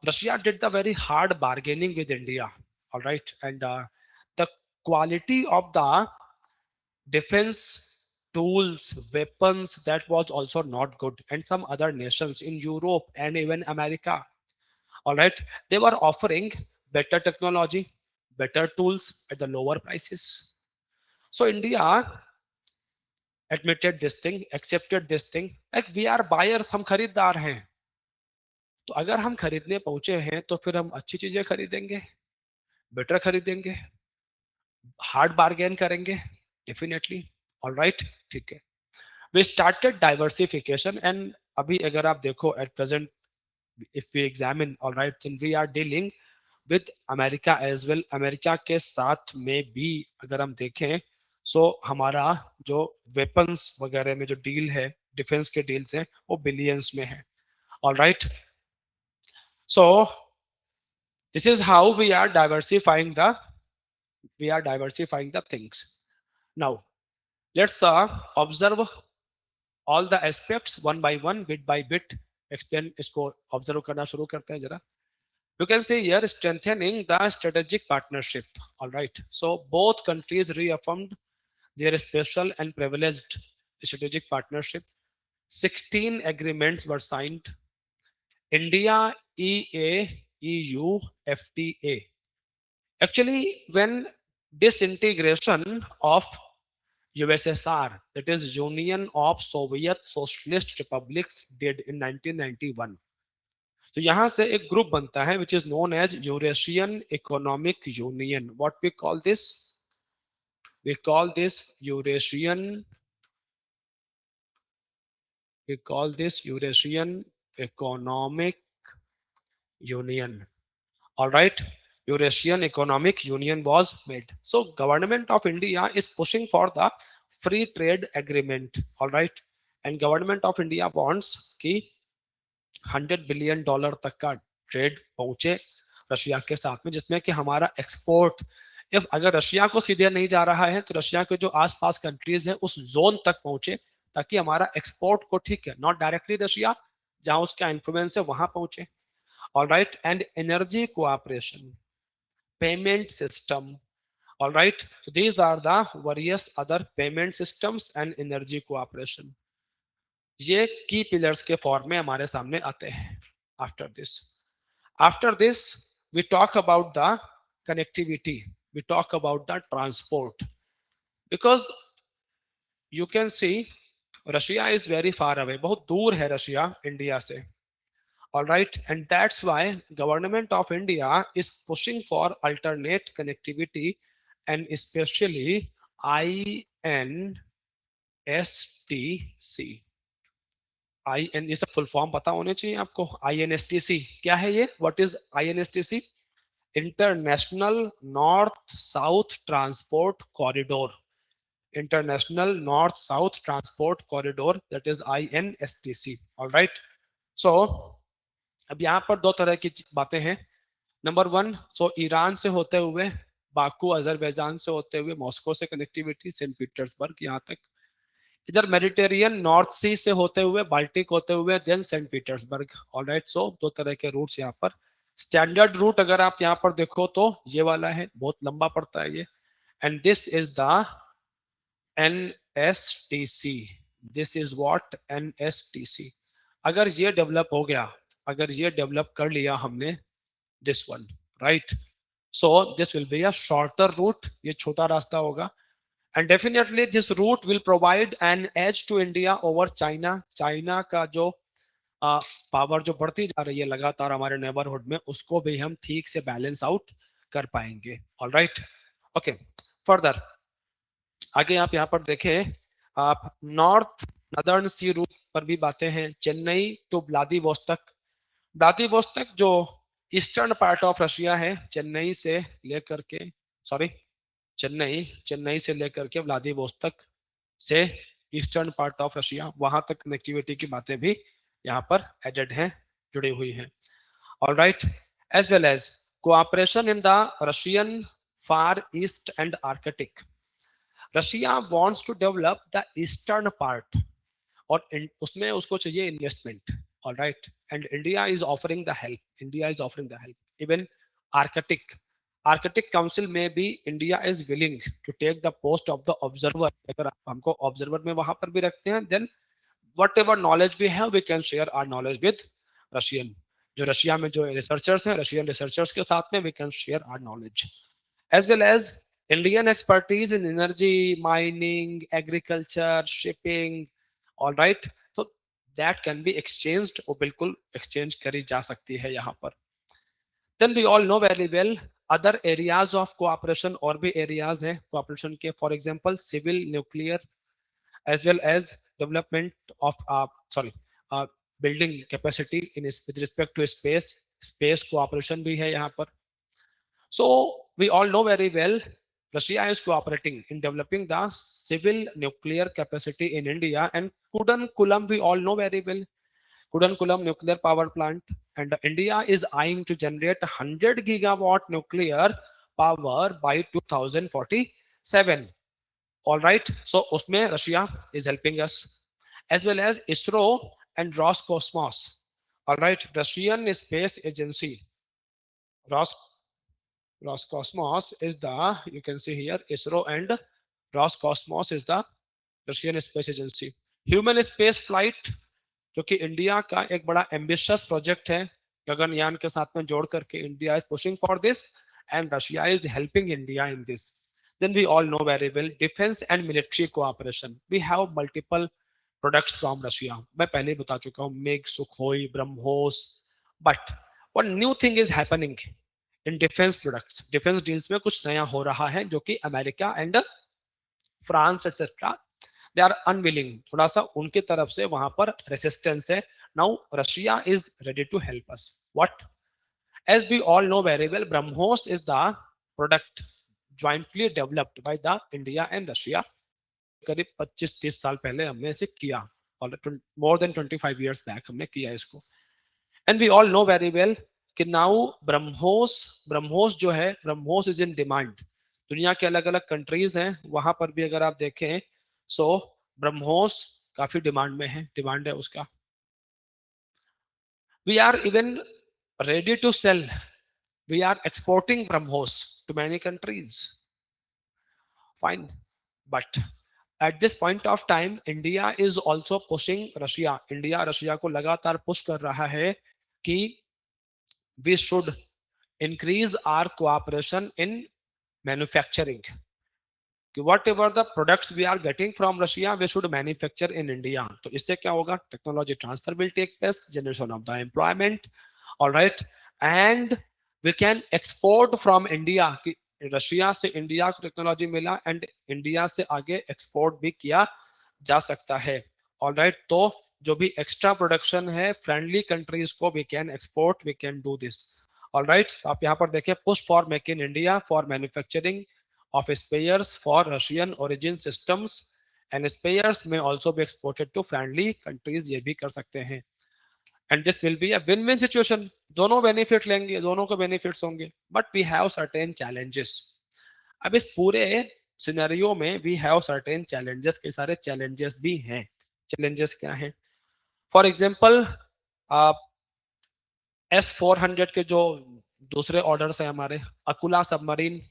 [SPEAKER 1] Russia did the very hard bargaining with India, all right, and the quality of the defense tools, weapons, that was also not good. And some other nations in Europe and even America, all right, they were offering better technology, better tools at the lower prices. So India admitted this thing, accepted this thing, like we are buyers, हम खरीदार हैं, तो अगर हम खरीदने पहुंचे हैं तो फिर हम अच्छी चीजें खरीदेंगे, बेटर खरीदेंगे, हार्ड बार्गेन करेंगे, डेफिनेटली, ऑलराइट, ठीक है। वी स्टार्टेड डाइवर्सिफिकेशन, एंड अभी अगर आप देखो at present, if we examine, alright, we are dealing with America as well, America के साथ में भी अगर हम देखें, सो हमारा जो वेपन्स वगैरह में जो डील है, डिफेंस के डील्स हैं, वो बिलियंस में है, alright. So this is how we are diversifying the things. Now let's observe all the aspects one by one, bit by bit, explain, इसको observe करना शुरू करते हैं जरा। You can see here strengthening the strategic partnership, all right, so both countries reaffirmed their special and privileged strategic partnership. 16 agreements were signed. India, EA, EU, FTA. Actually, when disintegration of USSR, that is Union of Soviet Socialist Republics, did in 1991, तो यहां से एक group बनता है which is known as Eurasian Economic Union. What we call this? We call this Eurasian Economic Union. All right, Eurasian Economic Union was made. So government of India is pushing for the free trade agreement, all right, and government of India wants कि $100 billion तक का trade पहुंचे Russia के साथ में, जिसमें कि हमारा एक्सपोर्ट, इफ अगर रशिया को सीधे नहीं जा रहा है तो रशिया के जो आसपास कंट्रीज है उस जोन तक पहुंचे, ताकि हमारा एक्सपोर्ट को, ठीक है, नॉट डायरेक्टली रशिया, जहां उसका इन्फ्लुएंस है वहां पहुंचे, all right, and energy cooperation, payment system, all right, so these are the various other payment systems and energy cooperation, ये की पिलर्स के फॉर्म में हमारे सामने आते हैं। After this we talk about the connectivity, we talk about the transport, because you can see Russia is very far away, बहुत दूर है रशिया इंडिया से, all right, and that's why government of India is pushing for alternate connectivity, and especially INSTC. IN इसका full form पता होने चाहिए आपको। INSTC क्या है ये? What is INSTC? International north south transport corridor, international north south transport corridor, that is INSTC, alright. So अब यहाँ पर दो तरह की बातें हैं। नंबर वन, सो ईरान से होते हुए बाकू, अजरबैजान से होते हुए मॉस्को से कनेक्टिविटी, सेंट पीटर्सबर्ग यहाँ तक। इधर मेडिटेरियन नॉर्थ सी से होते हुए, बाल्टिक होते हुए, देन सेंट पीटर्सबर्ग, ऑलराइट। सो दो तरह के रूट्स यहाँ पर। स्टैंडर्ड रूट अगर आप यहाँ पर देखो तो ये वाला है, बहुत लंबा पड़ता है ये, and this is the NSTC, this is what NSTC। अगर ये डेवलप हो गया, अगर ये डेवलप कर लिया हमने, this one, right, so this will be a shorter route, ये छोटा रास्ता होगा, and definitely this route will provide an edge to India over China. China का जो पावर जो बढ़ती जा रही है लगातार हमारे नेबरहुड में, उसको भी हम ठीक से बैलेंस आउट कर पाएंगे। ऑल राइट, ओके, फर्दर आगे आप यहाँ पर देखें, आप नॉर्थ नदर्न सी रूट पर भी बातें हैं, चेन्नई टू व्लादिवोस्तक। व्लादिवोस्तक जो ईस्टर्न पार्ट ऑफ रशिया है, चेन्नई से लेकर के, सॉरी, चेन्नई चेन्नई से लेकर के व्लादिवोस्तक से ईस्टर्न पार्ट ऑफ रशिया, वहां तक कनेक्टिविटी की बातें भी यहाँ पर एडेड हैं, जुड़ी हुई हैं। All right, as well as cooperation in the Russian far east and Arctic. Russia wants to develop the eastern part, और उसमें उसको चाहिए investment. All right, and India is offering the help, India is offering the help. Even Arctic, Arctic council में भी India is willing to take the post of the observer. अगर आप हमको observer में वहां पर भी रखते हैं, then whatever knowledge we have we can share our knowledge with Russian. जो रशिया में जो रिसर्चर्स हैं, रशियन रिसर्चर्स के साथ में we can share our knowledge, as well as Indian expertise in energy, mining, agriculture, shipping. All right, तो that can be exchanged, वो बिल्कुल एक्सचेंज करी जा सकती है यहाँ पर। Then we all know very well other areas of cooperation, और भी एरियाज हैं कोऑपरेशन के, for example civil, nuclear, as well as development of sorry building capacity in with respect to space, space cooperation भी है यहाँ पर। So we all know very well Russia is cooperating in developing the civil nuclear capacity in India, and Kudankulam we all know very well, Kudankulam nuclear power plant, and India is eyeing to generate 100 gigawatt nuclear power by 2047। All right, so usme Russia is helping us, as well as ISRO and Roscosmos। All right, Russian space agency, Ros Roscosmos is the, you can see here, ISRO and Roscosmos is the Russian space agency। Human space flight, जो कि India का एक बड़ा ambitious project है, गगनयान के साथ में जोड़ करके India is pushing for this, and Russia is helping India in this. Then we all know very well defense and military cooperation. We have multiple products from Russia. मैं पहले ही बता चुका हूँ, MiG, Sukhoi, BrahMos, but one new thing is happening in defense products. Defense deals में कुछ नया हो रहा है, जो कि America and France etcetera they are unwilling, थोड़ा सा उनकी तरफ से वहां पर रेसिस्टेंस है। Now Russia is ready to help us. What, as we all know very well, BrahMos is the product jointly developed by the India and Russia। करीब 25-30 साल पहले हमने इसे किया, और more than 25 years back हमने किया इसको। And we all know very well कि now BrahMos जो है, BrahMos is in demand। दुनिया के अलग अलग कंट्रीज हैं, वहां पर भी अगर आप देखें, सो BrahMos काफी डिमांड में है, डिमांड है उसका। We are even ready to sell, we are exporting BrahMos to many countries, fine, but at this point of time India is also pushing Russia, India Russia को लगातार पुश कर रहा है कि we should increase our cooperation in manufacturing, कि whatever the products we are getting from Russia we should manufacture in India। तो इससे क्या होगा, technology transfer will take place, generation of the employment, all right, and we can export from India, कि Russia से India को technology मिला and India से आगे एक्सपोर्ट भी किया जा सकता है। ऑल राइट, तो जो भी एक्स्ट्रा प्रोडक्शन है फ्रेंडली कंट्रीज को we can export, we can do this. All right, आप यहाँ पर देखिए, push for make in India for manufacturing of spares for Russian origin systems, and spares may also be exported to friendly countries, ये भी कर सकते हैं, and this will be a win-win situation। दोनों बेनिफिट लेंगे, दोनों को बेनिफिट्स होंगे, but we have certain challenges। अब इस पूरे सिनेरियो में we have certain challenges, के सारे challenges भी हैं। challenges क्या हैं? फॉर एग्जाम्पल S-400 के जो दूसरे ऑर्डर्स हैं हमारे, Akula submarine,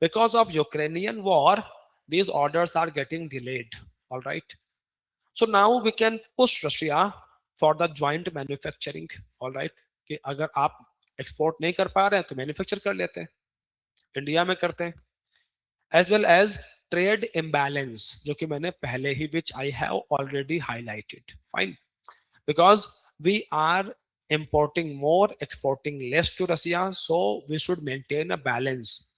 [SPEAKER 1] because of Ukrainian war these orders are getting delayed। all right, So now we can push Russia for the joint manufacturing. All right, कि अगर आप एक्सपोर्ट नहीं कर पा रहे हैं तो मैन्युफैक्चर कर लेते हैं, इंडिया में करते हैं. As well as trade imbalance, जो कि मैंने पहले ही, which I have already highlighted. Fine, because we are importing more, exporting less to Russia, so we should maintain a balance.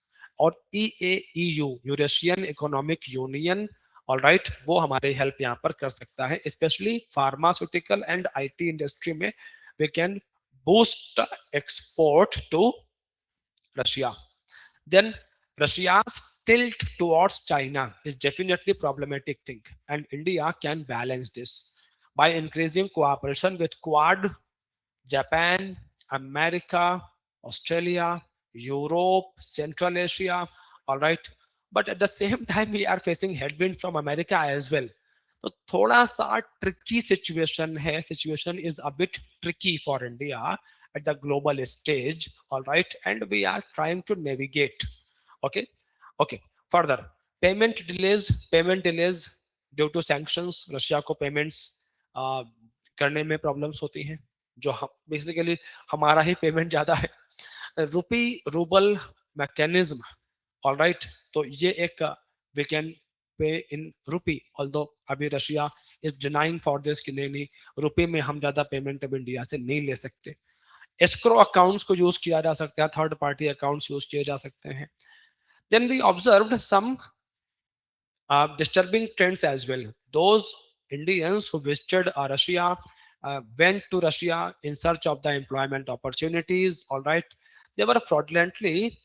[SPEAKER 1] और EAEU, Eurasian economic union, all right, वो हमारी help यहाँ पर कर सकता है, specially pharmaceutical and IT industry में we can boost export to Russia. Then Russia's tilt towards China is definitely problematic thing, and India can balance this by increasing cooperation with Quad, Japan, America, Australia, Europe, Central Asia. All right, but at the same time we are facing headwinds from America as well. तो थोड़ा सा tricky situation है, situation is a bit tricky for India at the global stage. All right, and we are trying to navigate. Okay, okay. Further, payment delays due to sanctions. Russia को payments करने में problems होती हैं, जो हम basically हमारा ही payment ज्यादा है. रूपी रूबल मैकेनिज्म, ऑल राइट, तो ये एक वी कैन पे इन रूपी, ऑल्दो अभी Russia is denying for this कि नहीं नहीं, रुपये में हम ज्यादा पेमेंट अब इंडिया से नहीं ले सकते. एस्क्रो अकाउंट्स को यूज किया जा सकता है, थर्ड पार्टी अकाउंट्स यूज किए जा सकते हैं. Then we observed some disturbing trends as well. Those Indians who visited Russia, went to Russia in search of the employment opportunities. All right, they were fraudulently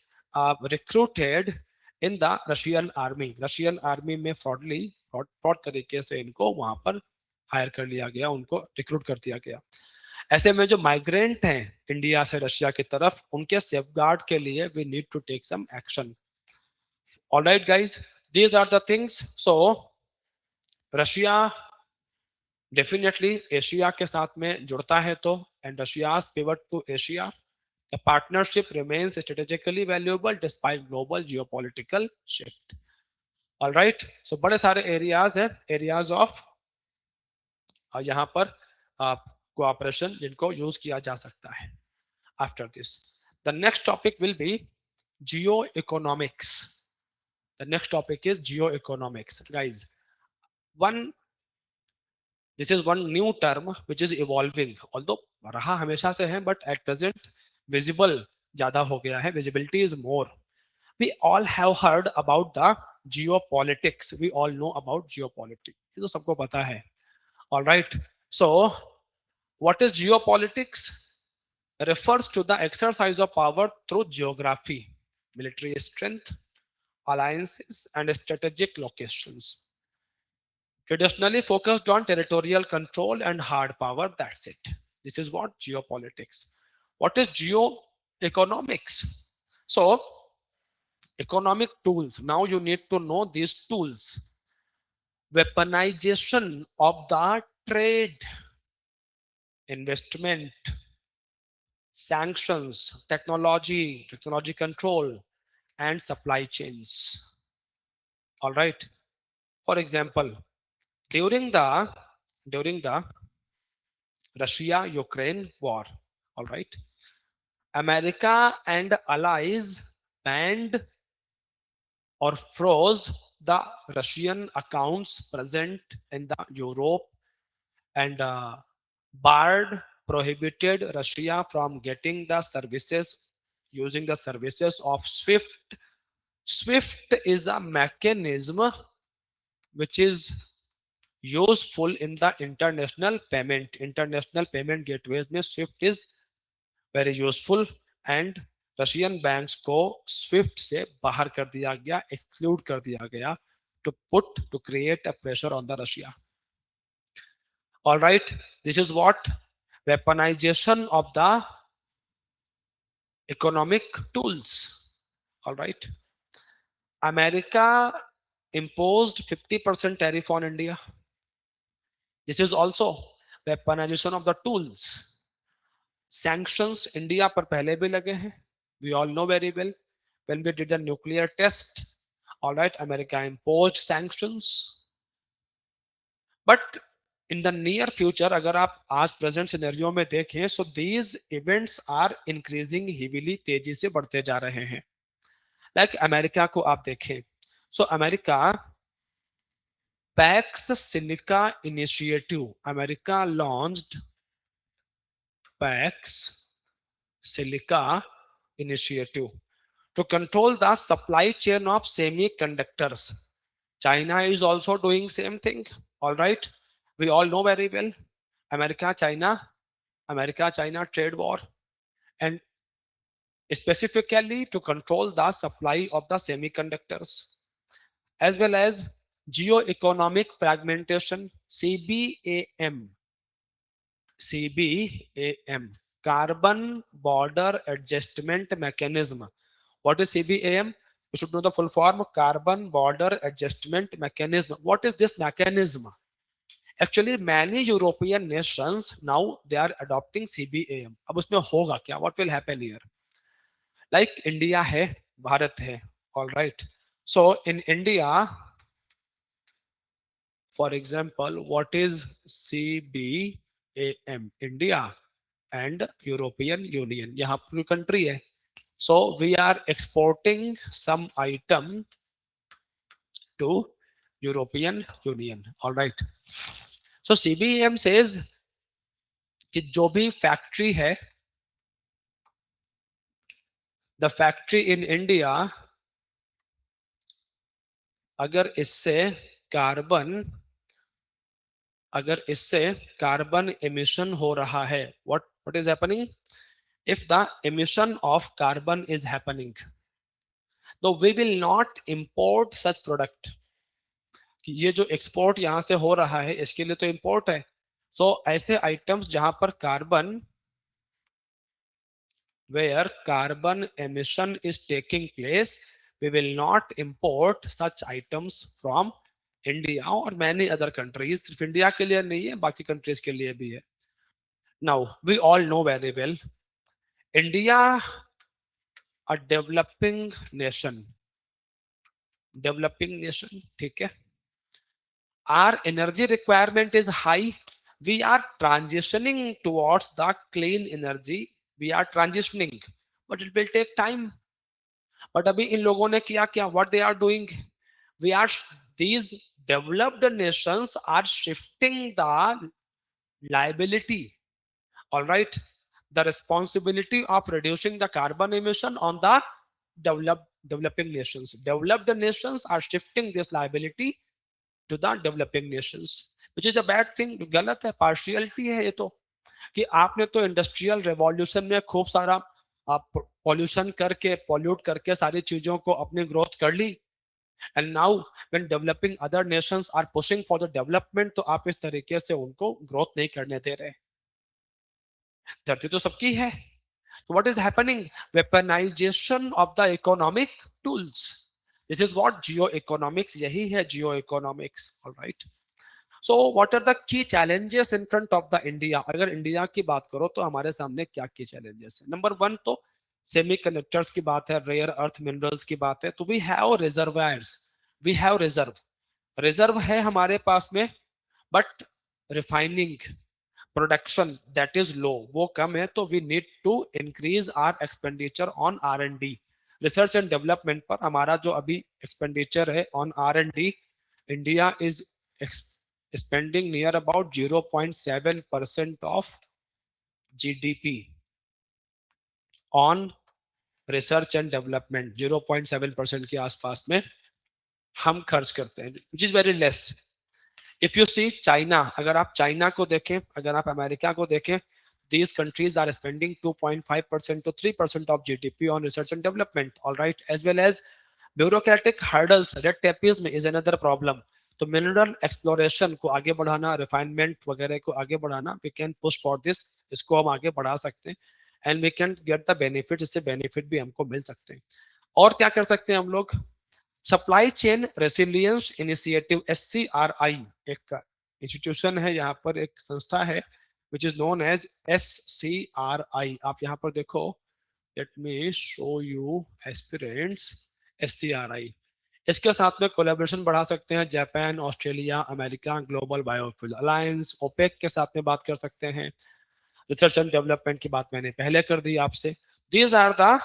[SPEAKER 1] recruited in the Russian army. Russian army में fraud तरीके से इनको वहां पर higher कर लिया गया, उनको रिक्रूट कर दिया गया. ऐसे में जो माइग्रेंट हैं इंडिया से रशिया की तरफ, उनके सेफगार्ड के लिए we need to take some action. All right, guys, these are the things. So Russia definitely Asia के साथ में जुड़ता है तो, and Russia's pivot to Asia. The partnership remains strategically valuable despite global geopolitical shift. All right, so बड़े सारे areas हैं, areas of यहाँ पर कोऑपरेशन जिनको यूज किया जा सकता है. After this the next topic will be Jio economics. The next topic is geoeconomics, guys. One, this is one new term which is evolving. Although रहा हमेशा से है, but at present visible ज्यादा हो गया है. Visibility is more. We all have heard about the geopolitics. We all know about geopolitics. ये तो सबको पता है. All right. So, what is geopolitics? Refers to the exercise of power through geography, military strength, alliances, and strategic locations. Traditionally focused on territorial control and hard power. That's it. This is what geopolitics. What is geoeconomics? So, economic tools. Now you need to know these tools. Weaponization of the trade, investment, sanctions, technology control, and supply chains. All right. For example, during the Russia-Ukraine war, all right, America and allies banned or froze the Russian accounts present in the Europe, and prohibited Russia from getting the services, using the services of SWIFT. SWIFT is a mechanism which is useful in the international payment gateways में SWIFT is very useful, and Russian banks को Swift से बाहर कर दिया गया, exclude कर दिया गया, to create a pressure on the Russia. All right, this is what weaponization of the economic tools. All right, America imposed 50% tariff on India. This is also weaponization of the tools. Sanctions India पर पहले भी लगे हैं. We all know very well when we did the nuclear test. All right, America imposed sanctions. But in the near future अगर आप आज present scenario में देखें, so these events are increasing heavily, तेजी से बढ़ते जा रहे हैं। लाइक अमेरिका को आप देखें, so America PACS silica initiative, America launched PACS silica initiative to control the supply chain of semiconductors. China is also doing same thing. All right, we all know very well America China trade war, and specifically to control the supply of the semiconductors, as well as geo-economic fragmentation, CBAM, carbon border adjustment mechanism. What is CBAM? You should know the full form, carbon border adjustment mechanism. What is this mechanism? Actually many European nations now they are adopting CBAM. अब उसमें होगा क्या? What will happen here? Like India है, भारत है, all right. So in India, for example, what is CBAM? India and European Union, यहाँ पूरी country है. So we are exporting some item to European Union, all right. So CBAM says कि जो भी factory है, the factory in India, अगर इससे carbon emission हो रहा है, what is happening? If the emission of carbon is happening, तो we will not import such product. ये जो एक्सपोर्ट यहां से हो रहा है इसके लिए तो इंपोर्ट है. सो ऐसे आइटम्स जहां पर carbon, where carbon emission is taking place, we will not import such items from India or many other countries. सिर्फ इंडिया के लिए नहीं है, बाकी कंट्रीज के लिए भी है. Now we all know very well, India a developing nation, ठीक है. Our energy requirement is high. We are transitioning towards the clean energy. We are transitioning, but it will take time. But अभी इन लोगों ने किया क्या? What they are doing? These developed nations are shifting the liability, all right, the responsibility of reducing the carbon emission on the developing nations. Developed nations are shifting this liability to the developing nations, which is a bad thing. गलत है, partiality है ये तो, कि आपने तो industrial revolution में खूब सारा पॉल्यूशन करके, पॉल्यूट करके सारी चीजों को अपनी ग्रोथ कर ली, and now when developing other nations are pushing for the development, तो आप इस तरीके से उनको ग्रोथ नहीं करने दे रहे. धरती तो सबकी है. So what is happening? Weaponization of the economic tools. This is what geoeconomics, यही है geoeconomics, all right. So what are the key challenges in front of the India? अगर इंडिया की बात करो तो हमारे सामने क्या की challenges है? नंबर 1 तो सेमीकंडक्टर्स की बात है, रेयर अर्थ मिनरल्स की बात है. तो we have reservoirs, we have reserve है हमारे पास में, but refining production that is low, वो कम है. तो we need to increase our expenditure on R&D, research and development पर हमारा जो अभी एक्सपेंडिचर है on R&D, India is spending near about 0.7% of GDP on research and development. 0.7% के आसपास में हम खर्च करते हैं, which is very less. If you see China, अगर आप चाइना को देखें, अगर आप अमेरिका को देखें, these countries are spending 2.5% to 3% of GDP on research and development, all right. As well as bureaucratic hurdles, red tapeism is another problem. तो mineral exploration को आगे बढ़ाना, रिफाइनमेंट वगैरह को आगे बढ़ाना, we can push for this, इसको हम आगे बढ़ा सकते हैं, and we can get the benefit, इससे बेनिफिट भी हमको मिल सकते हैं. और क्या कर सकते हैं हम लोग? Supply chain resilience initiative, SCRI, एक इंस्टीट्यूशन है यहाँ पर, एक संस्था है which is known as SCRI. आप यहाँ पर देखो, let me show you aspirants, SCRI. इसके साथ में कोलेबोरेशन बढ़ा सकते हैं Japan, Australia, America, global biofuel alliance, OPEC के साथ में बात कर सकते हैं। रिसर्च एंड डेवलपमेंट की बात मैंने पहले कर दी आपसे। These are the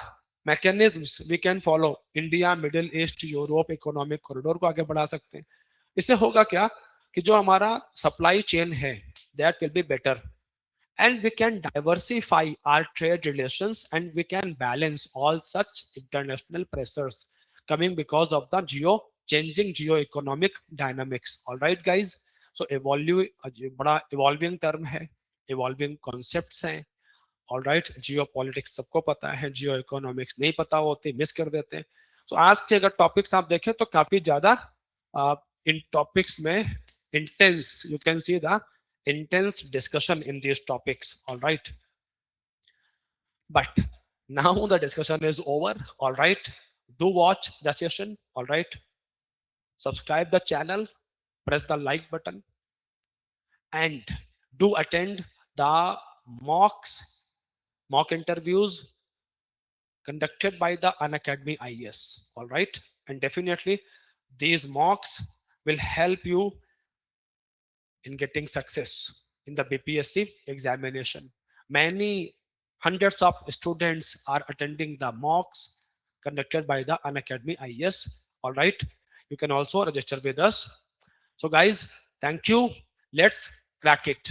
[SPEAKER 1] mechanisms we can follow. India, middle east, Europe economic corridor को आगे बढ़ा सकते हैं। इससे होगा क्या कि जो हमारा सप्लाई चेन है that will be better, and we can diversify our trade relations, and we can balance all such international pressures coming because of the changing geo-economic dynamics. All right guys, so evolve बड़ा evolving term है, evolving concepts हैं। All right, जियो politics सबको पता है, जियो economics नहीं पता होते, miss कर देते हैं। तो आज के अगर टॉपिक्स आप देखें तो काफी ज्यादा इन टॉपिक्स में intense, you can see the intense discussion in these topics. All right, but now the discussion is over. All right, do watch the session. All right, subscribe the channel, press the like button, and do attend the mocks, mock interviews conducted by the Unacademy IES. All right, and definitely these mocks will help you in getting success in the BPSC examination. Many hundreds of students are attending the mocks conducted by the Unacademy IES. All right, you can also register with us. So guys, thank you. Let's crack it.